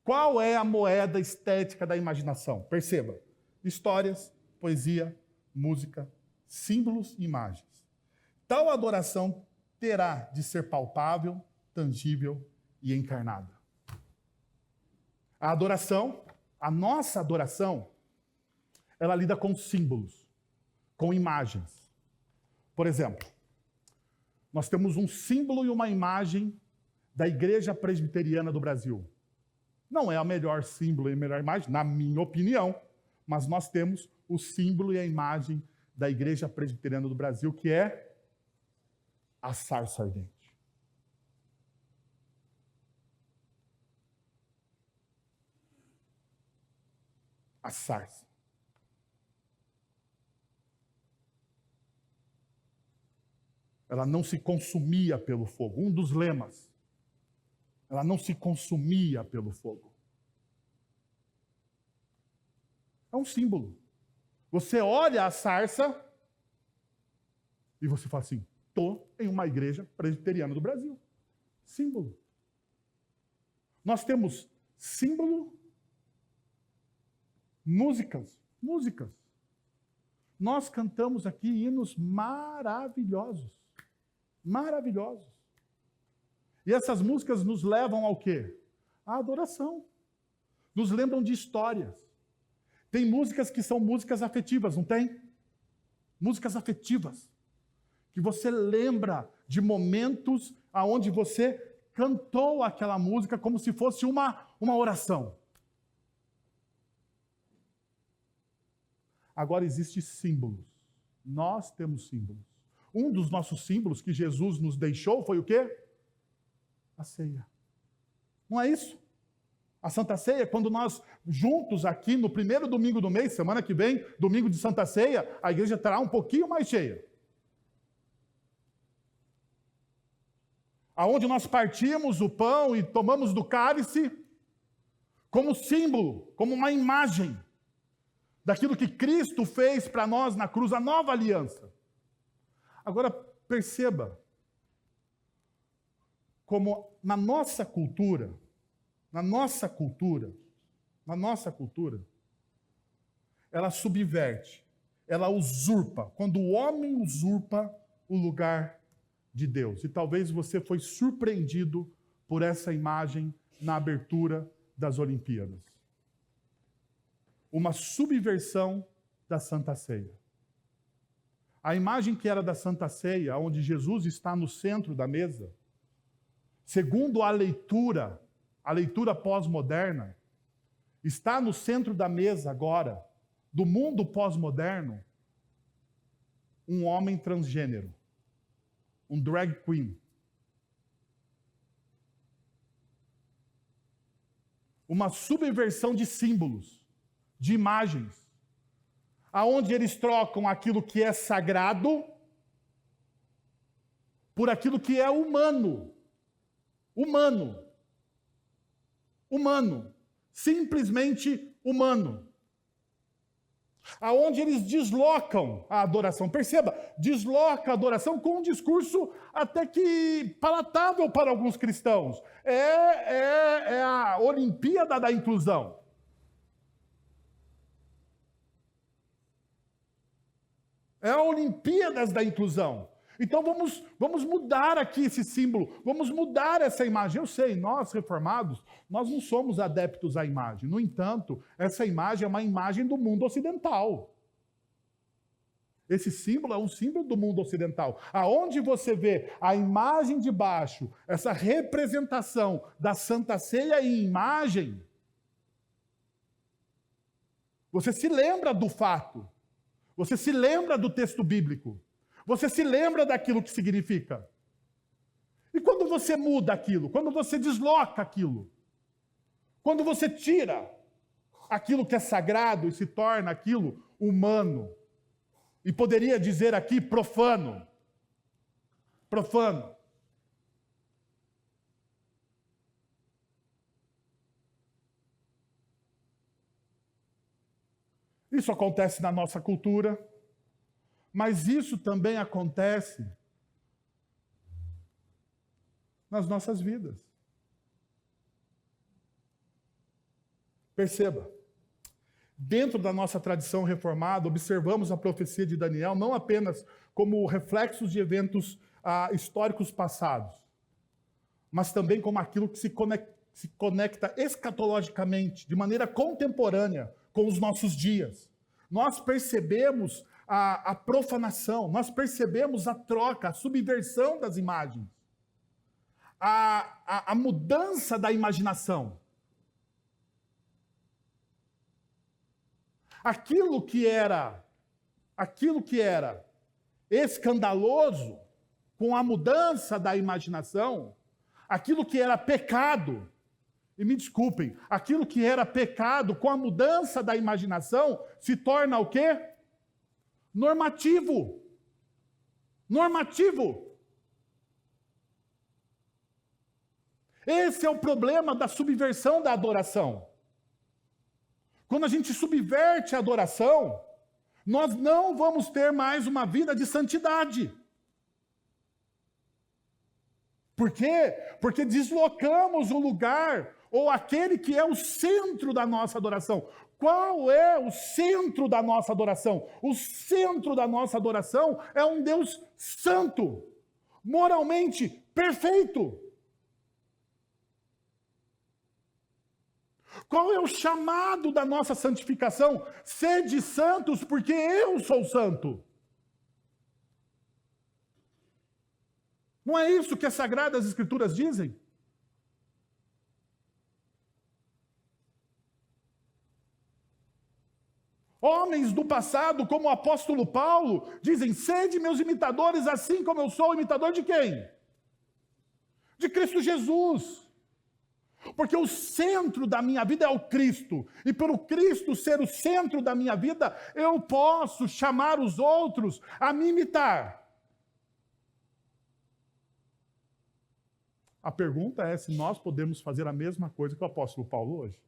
Qual é a moeda estética da imaginação? Perceba: histórias, poesia, música, símbolos e imagens. Tal adoração terá de ser palpável, tangível e encarnada. A adoração, a nossa adoração, ela lida com símbolos, com imagens. Por exemplo, nós temos um símbolo e uma imagem da Igreja Presbiteriana do Brasil. Não é a melhor símbolo e a melhor imagem, na minha opinião, mas nós temos o símbolo e a imagem da Igreja Presbiteriana do Brasil, que é a sarça ardente. A sarça. Ela não se consumia pelo fogo. Um dos lemas. Ela não se consumia pelo fogo. É um símbolo. Você olha a sarça e você fala assim: estou em uma igreja presbiteriana do Brasil. Símbolo. Nós temos símbolo, músicas. Nós cantamos aqui hinos maravilhosos. Maravilhosos. E essas músicas nos levam ao quê? À adoração. Nos lembram de histórias. Tem músicas que são músicas afetivas, não tem? Músicas afetivas. Que você lembra de momentos aonde você cantou aquela música como se fosse uma oração. Agora existem símbolos. Nós temos símbolos. Um dos nossos símbolos que Jesus nos deixou foi o quê? A ceia. Não é isso? A Santa Ceia, quando nós juntos aqui no primeiro domingo do mês, semana que vem, domingo de Santa Ceia, a igreja estará um pouquinho mais cheia. Aonde nós partimos o pão e tomamos do cálice como símbolo, como uma imagem daquilo que Cristo fez para nós na cruz, a nova aliança. Agora, perceba como na nossa cultura, ela subverte, ela usurpa, quando o homem usurpa o lugar de Deus. E talvez você foi surpreendido por essa imagem na abertura das Olimpíadas. Uma subversão da Santa Ceia. A imagem que era da Santa Ceia, onde Jesus está no centro da mesa, segundo a leitura pós-moderna, está no centro da mesa agora, do mundo pós-moderno, um homem transgênero, um drag queen. Uma subversão de símbolos, de imagens, aonde eles trocam aquilo que é sagrado por aquilo que é humano. Humano. Simplesmente humano. Aonde eles deslocam a adoração. Perceba, desloca a adoração com um discurso até que palatável para alguns cristãos. É a Olimpíada da inclusão. É a Olimpíadas da inclusão. Então vamos mudar aqui esse símbolo, vamos mudar essa imagem. Eu sei, nós reformados, nós não somos adeptos à imagem. No entanto, essa imagem é uma imagem do mundo ocidental. Esse símbolo é um símbolo do mundo ocidental. Aonde você vê a imagem de baixo, essa representação da Santa Ceia em imagem, você se lembra do fato. Você se lembra do texto bíblico. Você se lembra daquilo que significa. E quando você muda aquilo, quando você desloca aquilo, quando você tira aquilo que é sagrado e se torna aquilo humano, e poderia dizer aqui profano. Profano. Isso acontece na nossa cultura, mas isso também acontece nas nossas vidas. Perceba, dentro da nossa tradição reformada, observamos a profecia de Daniel não apenas como reflexos de eventos históricos passados, mas também como aquilo que se conecta escatologicamente, de maneira contemporânea, com os nossos dias. Nós percebemos a profanação, nós percebemos a troca, a subversão das imagens, a mudança da imaginação. Aquilo que era escandaloso, com a mudança da imaginação, aquilo que era pecado, e me desculpem, aquilo que era pecado, com a mudança da imaginação, se torna o quê? Normativo. Normativo. Esse é o problema da subversão da adoração. Quando a gente subverte a adoração, nós não vamos ter mais uma vida de santidade. Por quê? Porque deslocamos o lugar, ou aquele que é o centro da nossa adoração. Qual é o centro da nossa adoração? O centro da nossa adoração é um Deus santo, moralmente perfeito. Qual é o chamado da nossa santificação? Sede santos, porque eu sou santo. Não é isso que as Sagradas Escrituras dizem? Homens do passado, como o apóstolo Paulo, dizem: sede meus imitadores, assim como eu sou imitador de quem? De Cristo Jesus. Porque o centro da minha vida é o Cristo. E pelo Cristo ser o centro da minha vida, eu posso chamar os outros a me imitar. A pergunta é se nós podemos fazer a mesma coisa que o apóstolo Paulo hoje.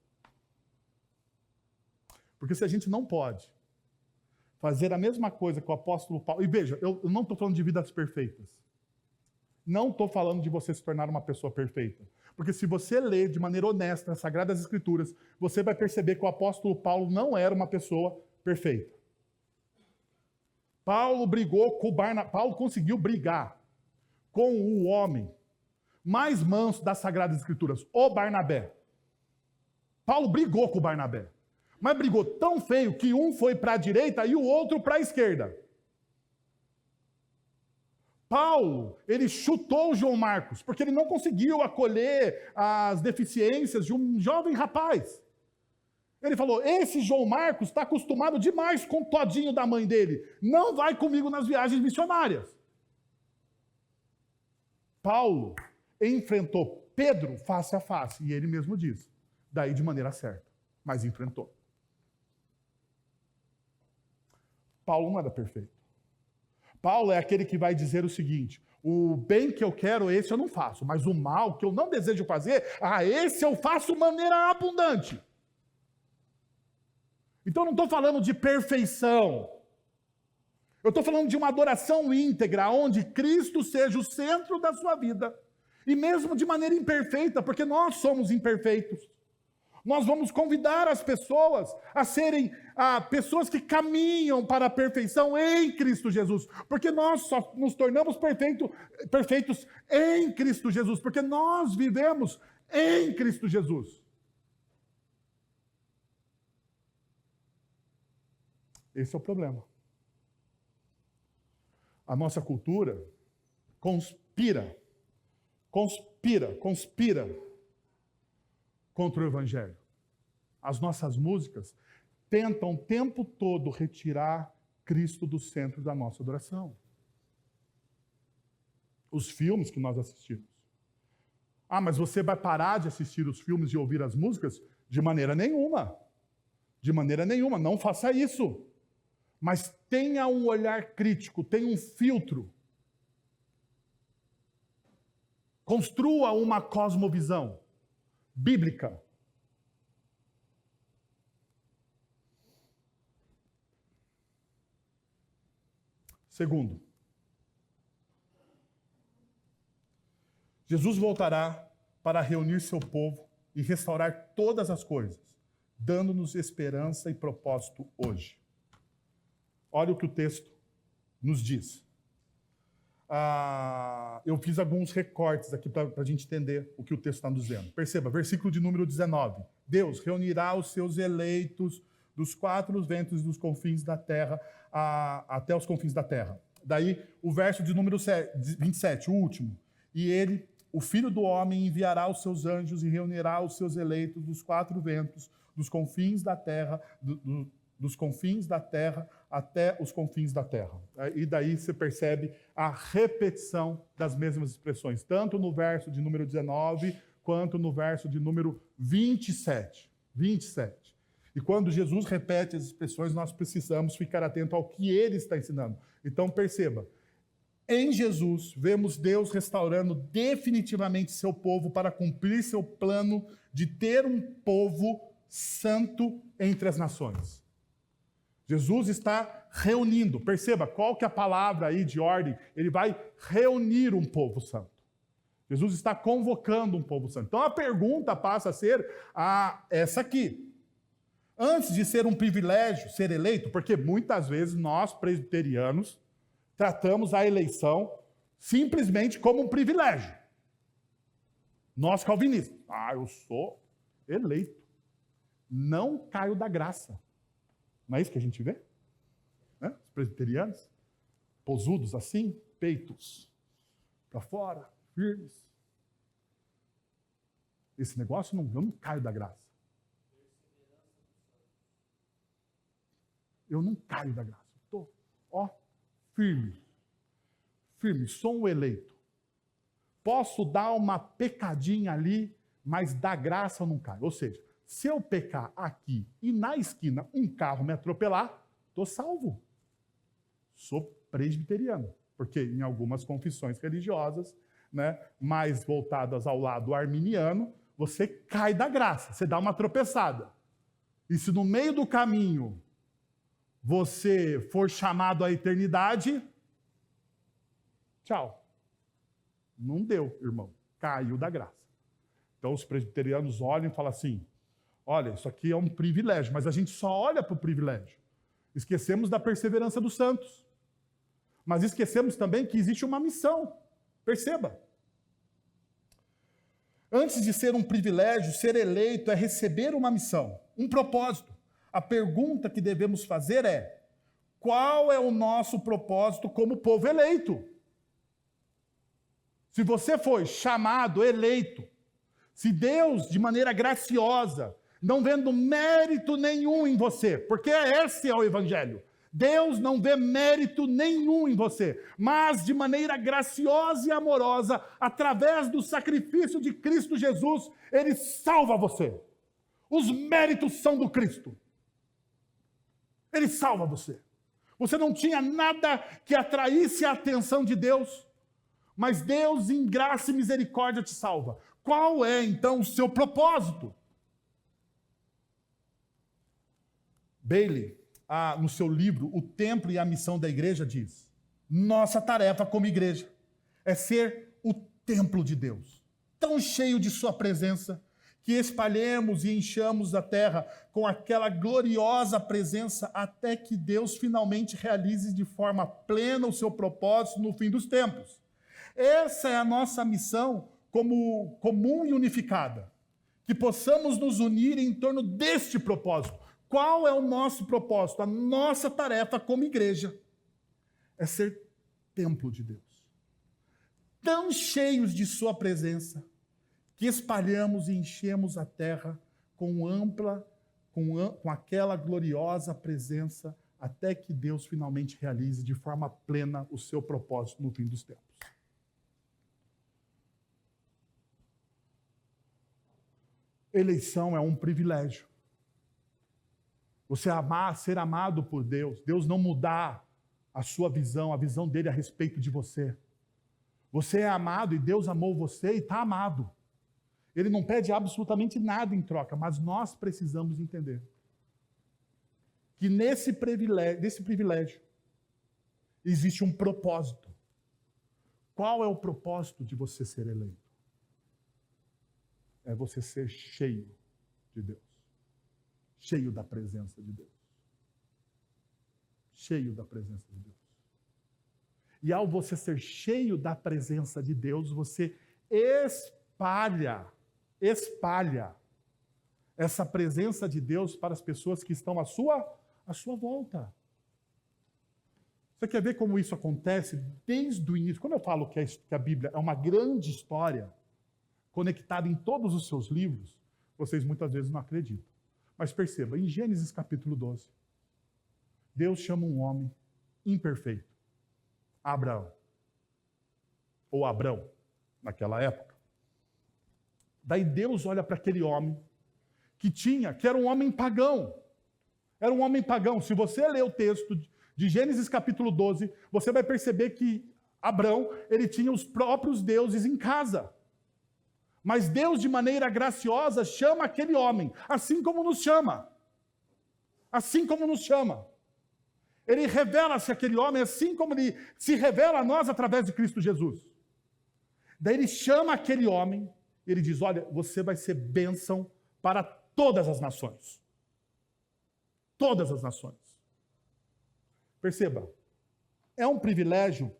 Porque se a gente não pode fazer a mesma coisa que o apóstolo Paulo... E veja, eu não estou falando de vidas perfeitas. Não estou falando de você se tornar uma pessoa perfeita. Porque se você ler de maneira honesta as Sagradas Escrituras, você vai perceber que o apóstolo Paulo não era uma pessoa perfeita. Paulo conseguiu brigar com o homem mais manso das Sagradas Escrituras, o Barnabé. Paulo brigou com o Barnabé. Mas brigou tão feio que um foi para a direita e o outro para a esquerda. Paulo, ele chutou o João Marcos, porque ele não conseguiu acolher as deficiências de um jovem rapaz. Ele falou: esse João Marcos está acostumado demais com o todinho da mãe dele. Não vai comigo nas viagens missionárias. Paulo enfrentou Pedro face a face, e ele mesmo diz, daí de maneira certa, mas enfrentou. Paulo não era perfeito. Paulo é aquele que vai dizer o seguinte: o bem que eu quero, esse eu não faço, mas o mal que eu não desejo fazer, esse eu faço de maneira abundante. Então eu não estou falando de perfeição. Eu estou falando de uma adoração íntegra, onde Cristo seja o centro da sua vida. E mesmo de maneira imperfeita, porque nós somos imperfeitos. Nós vamos convidar as pessoas a serem pessoas que caminham para a perfeição em Cristo Jesus. Porque nós só nos tornamos perfeitos em Cristo Jesus. Porque nós vivemos em Cristo Jesus. Esse é o problema. A nossa cultura conspira contra o Evangelho. As nossas músicas tentam o tempo todo retirar Cristo do centro da nossa adoração. Os filmes que nós assistimos. Mas você vai parar de assistir os filmes e ouvir as músicas? De maneira nenhuma. De maneira nenhuma, não faça isso. Mas tenha um olhar crítico, tenha um filtro. Construa uma cosmovisão bíblica. Segundo, Jesus voltará para reunir seu povo e restaurar todas as coisas, dando-nos esperança e propósito hoje. Olha o que o texto nos diz. Eu fiz alguns recortes aqui para a gente entender o que o texto está nos dizendo. Perceba, versículo de número 19. Deus reunirá os seus eleitos dos quatro ventos dos confins da terra até os confins da terra. Daí o verso de número 27, o último. E ele, o Filho do Homem, enviará os seus anjos e reunirá os seus eleitos dos quatro ventos, dos confins da terra, dos confins da terra até os confins da terra. E daí você percebe a repetição das mesmas expressões, tanto no verso de número 19, quanto no verso de número 27. 27. E quando Jesus repete as expressões, nós precisamos ficar atento ao que ele está ensinando. Então perceba, em Jesus, vemos Deus restaurando definitivamente seu povo para cumprir seu plano de ter um povo santo entre as nações. Jesus está reunindo. Perceba, qual que é a palavra aí de ordem? Ele vai reunir um povo santo. Jesus está convocando um povo santo. Então a pergunta passa a ser essa aqui. Antes de ser um privilégio ser eleito, porque muitas vezes nós, presbiterianos, tratamos a eleição simplesmente como um privilégio. Nós calvinistas, eu sou eleito. Não caio da graça. Não é isso que a gente vê? Os presbiterianos, posudos assim, peitos para fora, firmes. Esse negócio, eu não caio da graça. Eu não caio da graça. Estou, firme. Firme, sou um eleito. Posso dar uma pecadinha ali, mas da graça eu não caio. Ou seja, se eu pecar aqui e na esquina um carro me atropelar, estou salvo. Sou presbiteriano. Porque em algumas confissões religiosas, mais voltadas ao lado arminiano, você cai da graça, você dá uma tropeçada. E se no meio do caminho você for chamado à eternidade, tchau. Não deu, irmão. Caiu da graça. Então os presbiterianos olham e falam assim, olha, isso aqui é um privilégio, mas a gente só olha para o privilégio. Esquecemos da perseverança dos santos. Mas esquecemos também que existe uma missão. Perceba. Antes de ser um privilégio, ser eleito é receber uma missão, um propósito. A pergunta que devemos fazer é: qual é o nosso propósito como povo eleito? Se você foi chamado, eleito, se Deus, de maneira graciosa, não vendo mérito nenhum em você, porque esse é o Evangelho, Deus não vê mérito nenhum em você, mas de maneira graciosa e amorosa, através do sacrifício de Cristo Jesus, Ele salva você. Os méritos são do Cristo. Ele salva você. Você não tinha nada que atraísse a atenção de Deus, mas Deus, em graça e misericórdia, te salva. Qual é, então, o seu propósito? Bailey, no seu livro O Templo e a Missão da Igreja, diz: nossa tarefa como igreja é ser o templo de Deus, tão cheio de sua presença, que espalhemos e enchamos a terra com aquela gloriosa presença até que Deus finalmente realize de forma plena o seu propósito no fim dos tempos. Essa é a nossa missão como comum e unificada, que possamos nos unir em torno deste propósito. Qual é o nosso propósito? A nossa tarefa como igreja é ser templo de Deus, tão cheios de sua presença, que espalhamos e enchemos a terra com aquela gloriosa presença, até que Deus finalmente realize de forma plena o seu propósito no fim dos tempos. Eleição é um privilégio. Você ser amado por Deus, Deus não mudar a sua visão, a visão dele a respeito de você. Você é amado e Deus amou você e está amado. Ele não pede absolutamente nada em troca, mas nós precisamos entender que desse privilégio, existe um propósito. Qual é o propósito de você ser eleito? É você ser cheio de Deus. Cheio da presença de Deus. Cheio da presença de Deus. E ao você ser cheio da presença de Deus, você espalha essa presença de Deus para as pessoas que estão à sua volta. Você quer ver como isso acontece desde o início? Quando eu falo que a Bíblia é uma grande história, conectada em todos os seus livros, vocês muitas vezes não acreditam. Mas perceba, em Gênesis capítulo 12, Deus chama um homem imperfeito, Abraão, ou Abrão, naquela época. Daí Deus olha para aquele homem que era um homem pagão. Era um homem pagão. Se você ler o texto de Gênesis capítulo 12, você vai perceber que Abrão, ele tinha os próprios deuses em casa. Mas Deus, de maneira graciosa, chama aquele homem, assim como nos chama. Assim como nos chama. Ele revela-se àquele homem, assim como ele se revela a nós através de Cristo Jesus. Daí ele chama aquele homem, ele diz, olha, você vai ser bênção para todas as nações. Todas as nações. Perceba, é um privilégio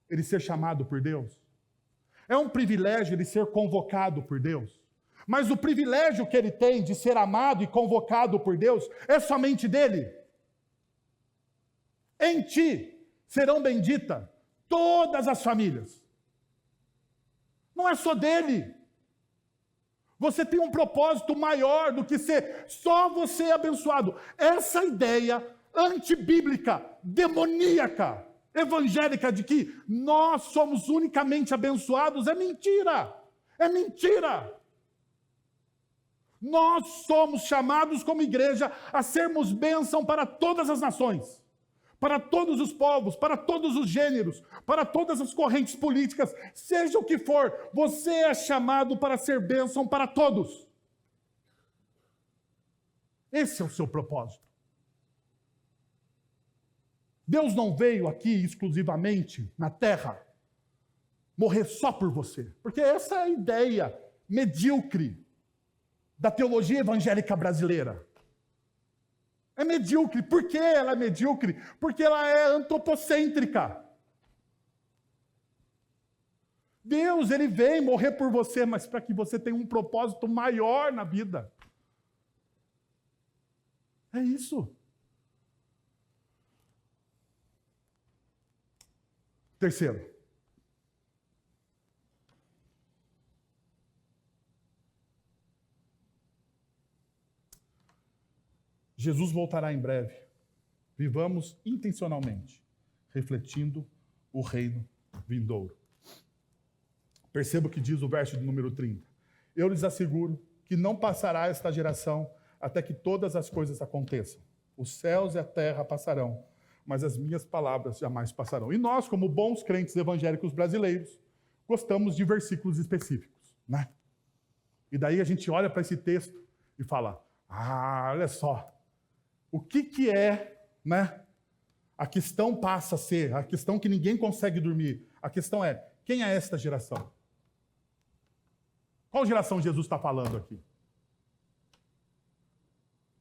ele ser chamado por Deus. É um privilégio ele ser convocado por Deus. Mas o privilégio que ele tem de ser amado e convocado por Deus é somente dele. Em ti serão benditas todas as famílias. Não é só dele. Você tem um propósito maior do que ser só você abençoado. Essa ideia antibíblica, demoníaca, evangélica de que nós somos unicamente abençoados é mentira. É mentira. Nós somos chamados como igreja a sermos bênção para todas as nações, para todos os povos, para todos os gêneros, para todas as correntes políticas, seja o que for, você é chamado para ser bênção para todos. Esse é o seu propósito. Deus não veio aqui exclusivamente na terra morrer só por você, porque essa é a ideia medíocre da teologia evangélica brasileira. É medíocre. Por que ela é medíocre? Porque ela é antropocêntrica. Deus, ele vem morrer por você, mas para que você tenha um propósito maior na vida. É isso. Terceiro. Jesus voltará em breve. Vivamos intencionalmente, refletindo o reino vindouro. Perceba o que diz o verso de número 30. Eu lhes asseguro que não passará esta geração até que todas as coisas aconteçam. Os céus e a terra passarão, mas as minhas palavras jamais passarão. E nós, como bons crentes evangélicos brasileiros, gostamos de versículos específicos, né? E daí a gente olha para esse texto e fala, olha só, o que é, né? A questão passa a ser, a questão que ninguém consegue dormir. A questão é, quem é esta geração? Qual geração Jesus está falando aqui?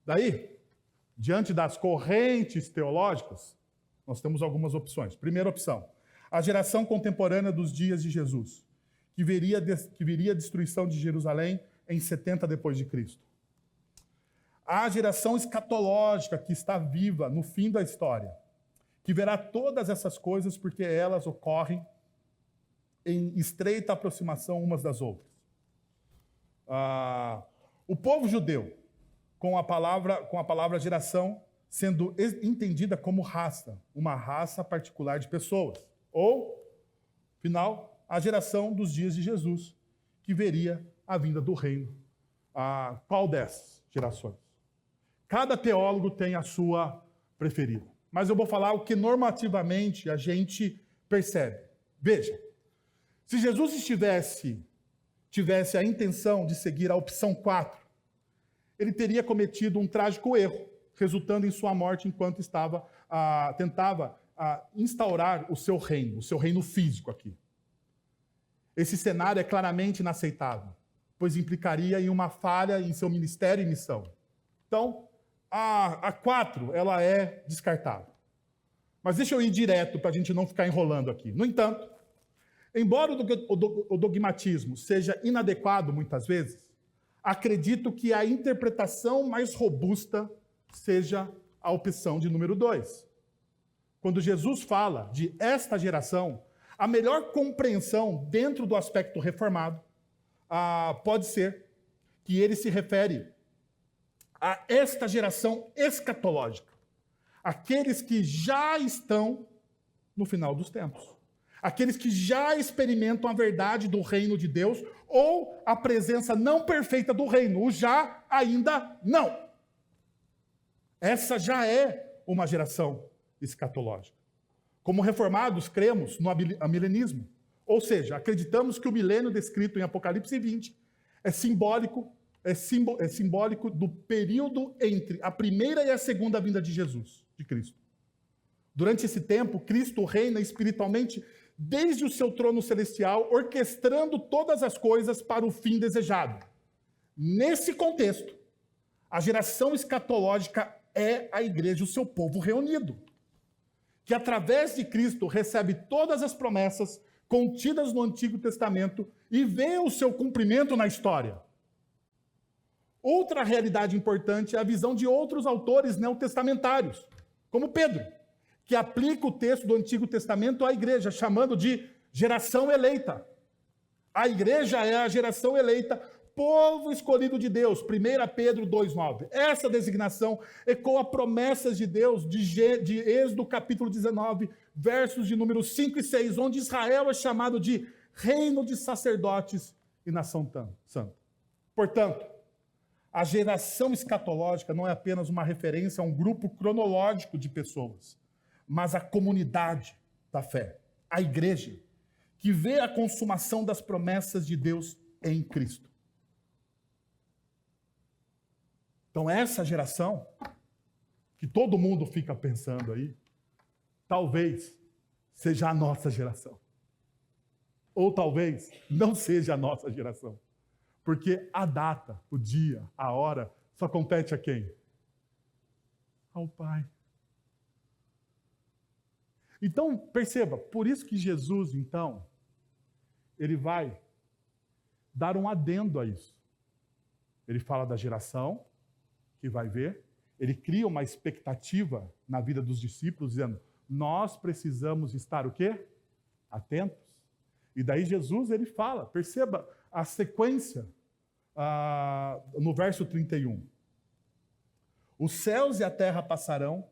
Daí, diante das correntes teológicas, nós temos algumas opções. Primeira opção, a geração contemporânea dos dias de Jesus, que viria a destruição de Jerusalém em 70 depois de Cristo. A geração escatológica que está viva no fim da história, que verá todas essas coisas porque elas ocorrem em estreita aproximação umas das outras. O povo judeu, com a palavra geração, sendo entendida como raça, uma raça particular de pessoas. Ou, final, a geração dos dias de Jesus, que veria a vinda do reino. Qual dessas gerações? Cada teólogo tem a sua preferida. Mas eu vou falar o que normativamente a gente percebe. Veja, se Jesus tivesse a intenção de seguir a opção 4, ele teria cometido um trágico erro, resultando em sua morte enquanto tentava instaurar o seu reino físico aqui. Esse cenário é claramente inaceitável, pois implicaria em uma falha em seu ministério e missão. Então, a 4, ela é descartável. Mas deixa eu ir direto para a gente não ficar enrolando aqui. No entanto, embora o dogmatismo seja inadequado muitas vezes, acredito que a interpretação mais robusta seja a opção de número 2. Quando Jesus fala de esta geração, a melhor compreensão dentro do aspecto reformado pode ser que ele se refere a esta geração escatológica, aqueles que já estão no final dos tempos, aqueles que já experimentam a verdade do reino de Deus ou a presença não perfeita do reino, o já ainda não. Essa já é uma geração escatológica. Como reformados, cremos no amilenismo, ou seja, acreditamos que o milênio descrito em Apocalipse 20 é simbólico do período entre a primeira e a segunda vinda de Jesus, de Cristo. Durante esse tempo, Cristo reina espiritualmente desde o seu trono celestial, orquestrando todas as coisas para o fim desejado. Nesse contexto, a geração escatológica é a igreja, o seu povo reunido, que através de Cristo recebe todas as promessas contidas no Antigo Testamento e vê o seu cumprimento na história. Outra realidade importante é a visão de outros autores neotestamentários, como Pedro, que aplica o texto do Antigo Testamento à igreja, chamando de geração eleita. A igreja é a geração eleita, povo escolhido de Deus, 1 Pedro 2,9. Essa designação ecoa promessas de Deus de Êxodo capítulo 19, versos de números 5 e 6, onde Israel é chamado de reino de sacerdotes e nação santa. Portanto, a geração escatológica não é apenas uma referência a um grupo cronológico de pessoas, mas a comunidade da fé, a igreja, que vê a consumação das promessas de Deus em Cristo. Então, essa geração, que todo mundo fica pensando aí, talvez seja a nossa geração. Ou talvez não seja a nossa geração. Porque a data, o dia, a hora, só compete a quem? Ao Pai. Então, perceba, por isso que Jesus, então, ele vai dar um adendo a isso. Ele fala da geração que vai ver, ele cria uma expectativa na vida dos discípulos, dizendo, nós precisamos estar o quê? Atentos. E daí Jesus, ele fala, perceba a sequência no verso 31. Os céus e a terra passarão,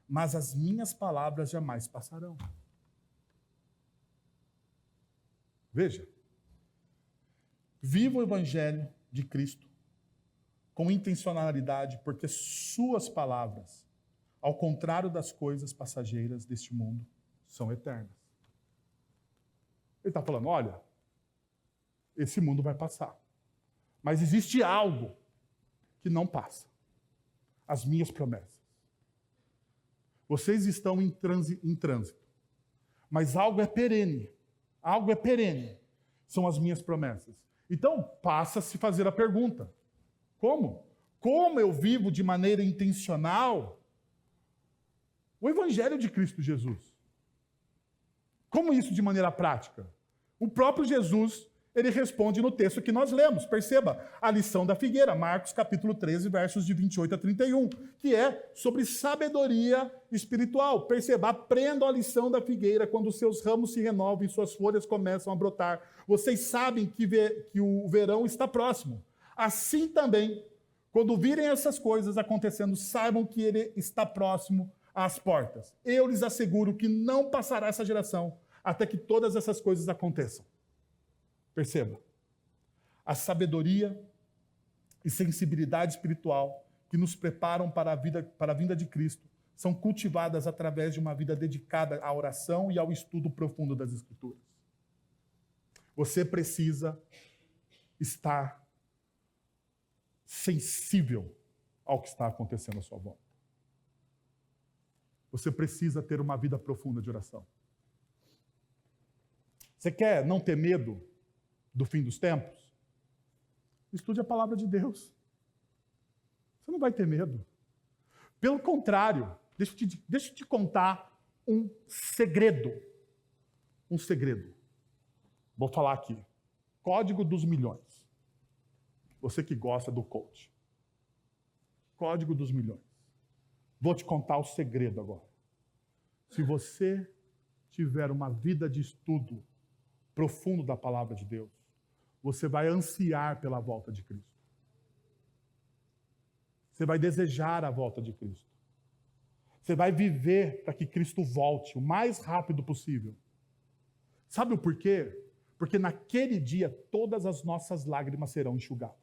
mas as minhas palavras jamais passarão. Veja, viva o evangelho de Cristo com intencionalidade, porque suas palavras, ao contrário das coisas passageiras deste mundo, são eternas. Ele está falando, olha, esse mundo vai passar, mas existe algo que não passa. As minhas promessas. Vocês estão em trânsito, mas algo é perene. Algo é perene. São as minhas promessas. Então, passa a se fazer a pergunta. Como? Como eu vivo de maneira intencional o Evangelho de Cristo Jesus? Como isso de maneira prática? O próprio Jesus, ele responde no texto que nós lemos. Perceba, a lição da figueira, Marcos capítulo 13, versos de 28 a 31, que é sobre sabedoria espiritual. Perceba, aprendam a lição da figueira quando os seus ramos se renovam e suas folhas começam a brotar. Vocês sabem que o verão está próximo. Assim também, quando virem essas coisas acontecendo, saibam que ele está próximo às portas. Eu lhes asseguro que não passará essa geração até que todas essas coisas aconteçam. Perceba, a sabedoria e sensibilidade espiritual que nos preparam para a vinda de Cristo são cultivadas através de uma vida dedicada à oração e ao estudo profundo das Escrituras. Você precisa estar sensível ao que está acontecendo à sua volta. você precisa ter uma vida profunda de oração. Você quer não ter medo do fim dos tempos? Estude a palavra de Deus. Você não vai ter medo. Pelo contrário, deixa eu te contar um segredo. Um segredo. Vou falar aqui. Código dos milhões. Você que gosta do coach. Código dos milhões. Vou te contar o segredo agora. Se você tiver uma vida de estudo profundo da palavra de Deus, você vai ansiar pela volta de Cristo. Você vai desejar a volta de Cristo. Você vai viver para que Cristo volte o mais rápido possível. Sabe o porquê? Porque naquele dia todas as nossas lágrimas serão enxugadas.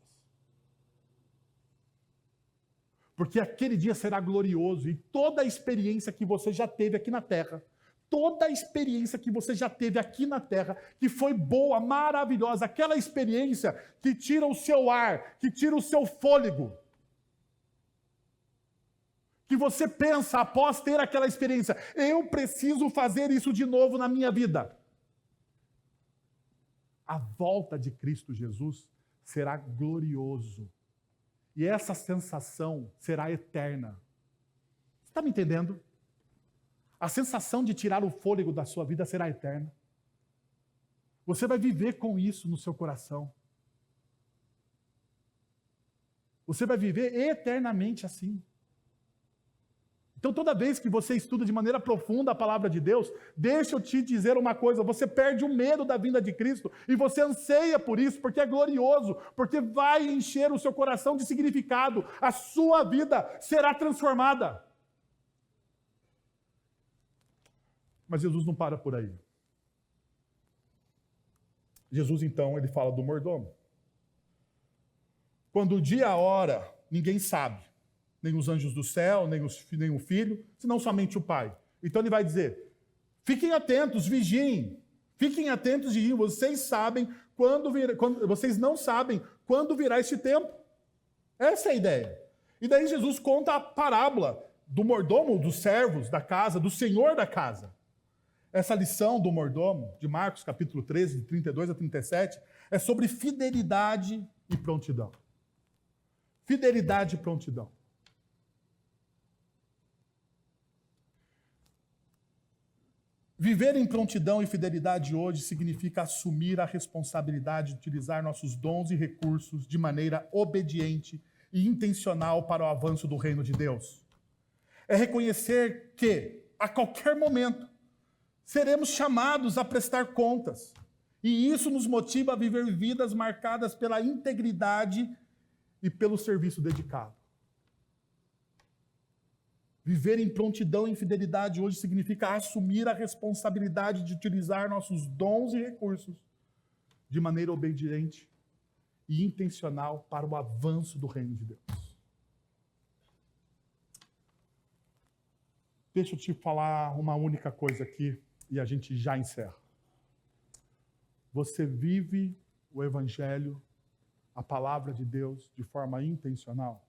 Porque aquele dia será glorioso e toda a experiência que você já teve aqui na terra, toda a experiência que você já teve aqui na terra, que foi boa, maravilhosa, aquela experiência que tira o seu ar, que tira o seu fôlego, que você pensa após ter aquela experiência, eu preciso fazer isso de novo na minha vida. A volta de Cristo Jesus será glorioso. E essa sensação será eterna. Você está me entendendo? A sensação de tirar o fôlego da sua vida será eterna. Você vai viver com isso no seu coração. Você vai viver eternamente assim. Então, toda vez que você estuda de maneira profunda a palavra de Deus, deixa eu te dizer uma coisa, você perde o medo da vinda de Cristo e você anseia por isso, porque é glorioso, porque vai encher o seu coração de significado, a sua vida será transformada. Mas Jesus não para por aí. Jesus, então, ele fala do mordomo. Quando o dia e a hora, ninguém sabe. Nem os anjos do céu, nem o filho, senão somente o pai. Então ele vai dizer, fiquem atentos, vigiem. Fiquem atentos e vigiem. Vocês vocês não sabem quando virá este tempo. Essa é a ideia. E daí Jesus conta a parábola do mordomo, dos servos da casa, do senhor da casa. Essa lição do mordomo, de Marcos capítulo 13, de 32 a 37, é sobre fidelidade e prontidão. Fidelidade e prontidão. Viver em prontidão e fidelidade hoje significa assumir a responsabilidade de utilizar nossos dons e recursos de maneira obediente e intencional para o avanço do reino de Deus. É reconhecer que, a qualquer momento, seremos chamados a prestar contas. E isso nos motiva a viver vidas marcadas pela integridade e pelo serviço dedicado. Viver em prontidão e fidelidade hoje significa assumir a responsabilidade de utilizar nossos dons e recursos de maneira obediente e intencional para o avanço do reino de Deus. Deixa eu te falar uma única coisa aqui e a gente já encerra. Você vive o Evangelho, a palavra de Deus, de forma intencional?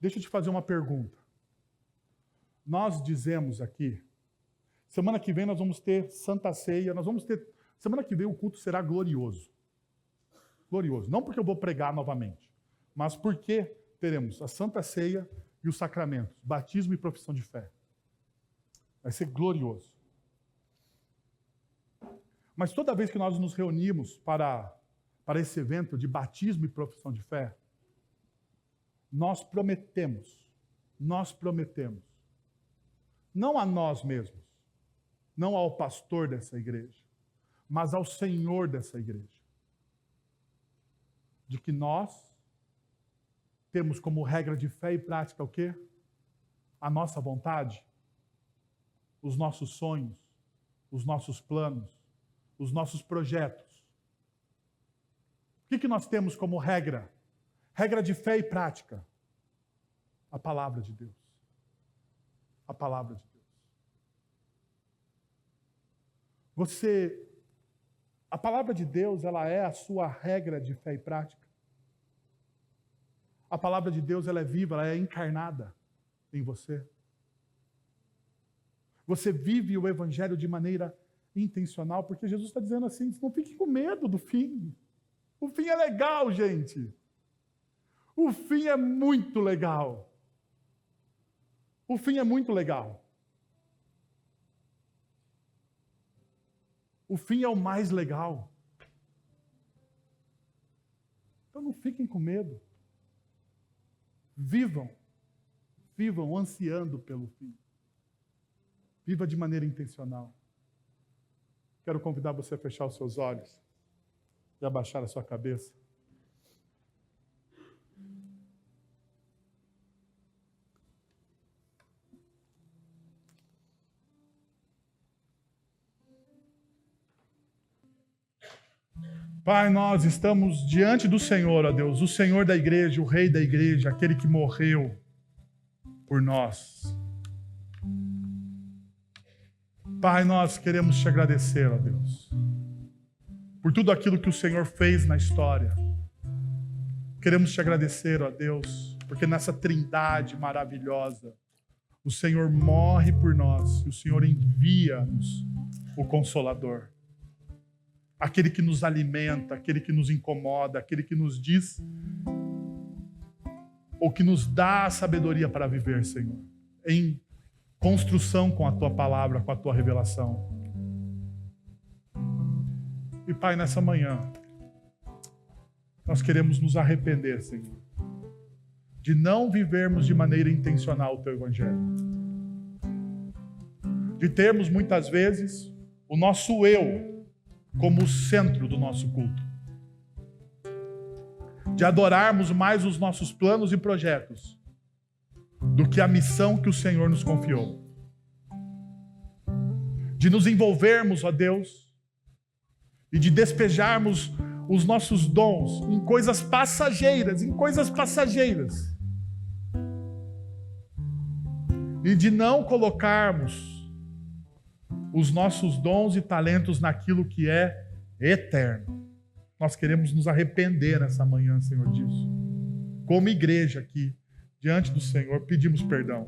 Deixa eu te fazer uma pergunta. Nós dizemos aqui, semana que vem nós vamos ter Santa Ceia, semana que vem o culto será glorioso. Glorioso. Não porque eu vou pregar novamente, mas porque teremos a Santa Ceia e os sacramentos, batismo e profissão de fé. Vai ser glorioso. Mas toda vez que nós nos reunimos para esse evento de batismo e profissão de fé, nós prometemos, não a nós mesmos, não ao pastor dessa igreja, mas ao Senhor dessa igreja, de que nós temos como regra de fé e prática o quê? A nossa vontade, os nossos sonhos, os nossos planos, os nossos projetos. O que nós temos como regra? Regra de fé e prática. A palavra de Deus. A palavra de Deus. A palavra de Deus, ela é a sua regra de fé e prática. A palavra de Deus, ela é viva, ela é encarnada. em você? Você vive o evangelho de maneira intencional? Porque Jesus está dizendo assim, não fique com medo do fim. O fim é legal, gente. O fim é muito legal. O fim é muito legal. O fim é o mais legal. Então não fiquem com medo. Vivam ansiando pelo fim. Viva de maneira intencional. Quero convidar você a fechar os seus olhos e abaixar a sua cabeça. Pai, nós estamos diante do Senhor, ó Deus, o Senhor da igreja, o Rei da igreja, aquele que morreu por nós. Pai, nós queremos te agradecer, ó Deus, por tudo aquilo que o Senhor fez na história. Queremos te agradecer, ó Deus, porque nessa trindade maravilhosa, o Senhor morre por nós e o Senhor envia-nos o Consolador. Aquele que nos alimenta, aquele que nos incomoda, aquele que nos diz ou que nos dá a sabedoria para viver, Senhor, em construção com a Tua palavra, com a Tua revelação. E Pai, nessa manhã, nós queremos nos arrepender, Senhor, de não vivermos de maneira intencional o Teu Evangelho. De termos muitas vezes o nosso eu como o centro do nosso culto. De adorarmos mais os nossos planos e projetos do que a missão que o Senhor nos confiou. De nos envolvermos, ó Deus, e de despejarmos os nossos dons em coisas passageiras, E de não colocarmos os nossos dons e talentos naquilo que é eterno. Nós queremos nos arrepender nessa manhã, Senhor, disso. Como igreja aqui, diante do Senhor, pedimos perdão.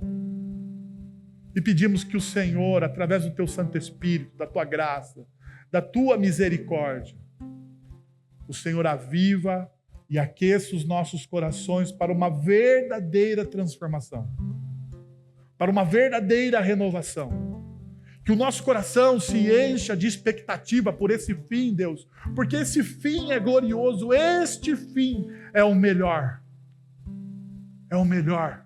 E pedimos que o Senhor, através do Teu Santo Espírito, da Tua graça, da Tua misericórdia, o Senhor aviva e aqueça os nossos corações para uma verdadeira transformação, para uma verdadeira renovação. Que o nosso coração se encha de expectativa por esse fim, Deus, porque esse fim é glorioso, este fim é o melhor. É o melhor.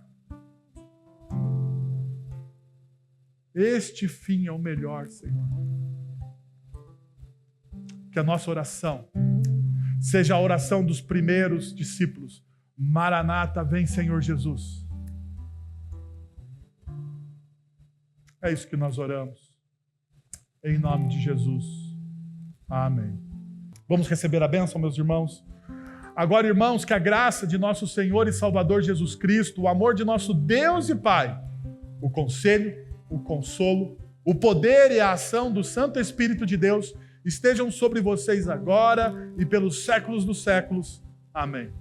Este fim é o melhor, Senhor. Que a nossa oração seja a oração dos primeiros discípulos. Maranata, vem, Senhor Jesus. É isso que nós oramos. Em nome de Jesus. Amém. Vamos receber a bênção, meus irmãos? Agora, irmãos, que a graça de nosso Senhor e Salvador Jesus Cristo, o amor de nosso Deus e Pai, o conselho, o consolo, o poder e a ação do Santo Espírito de Deus estejam sobre vocês agora e pelos séculos dos séculos. Amém.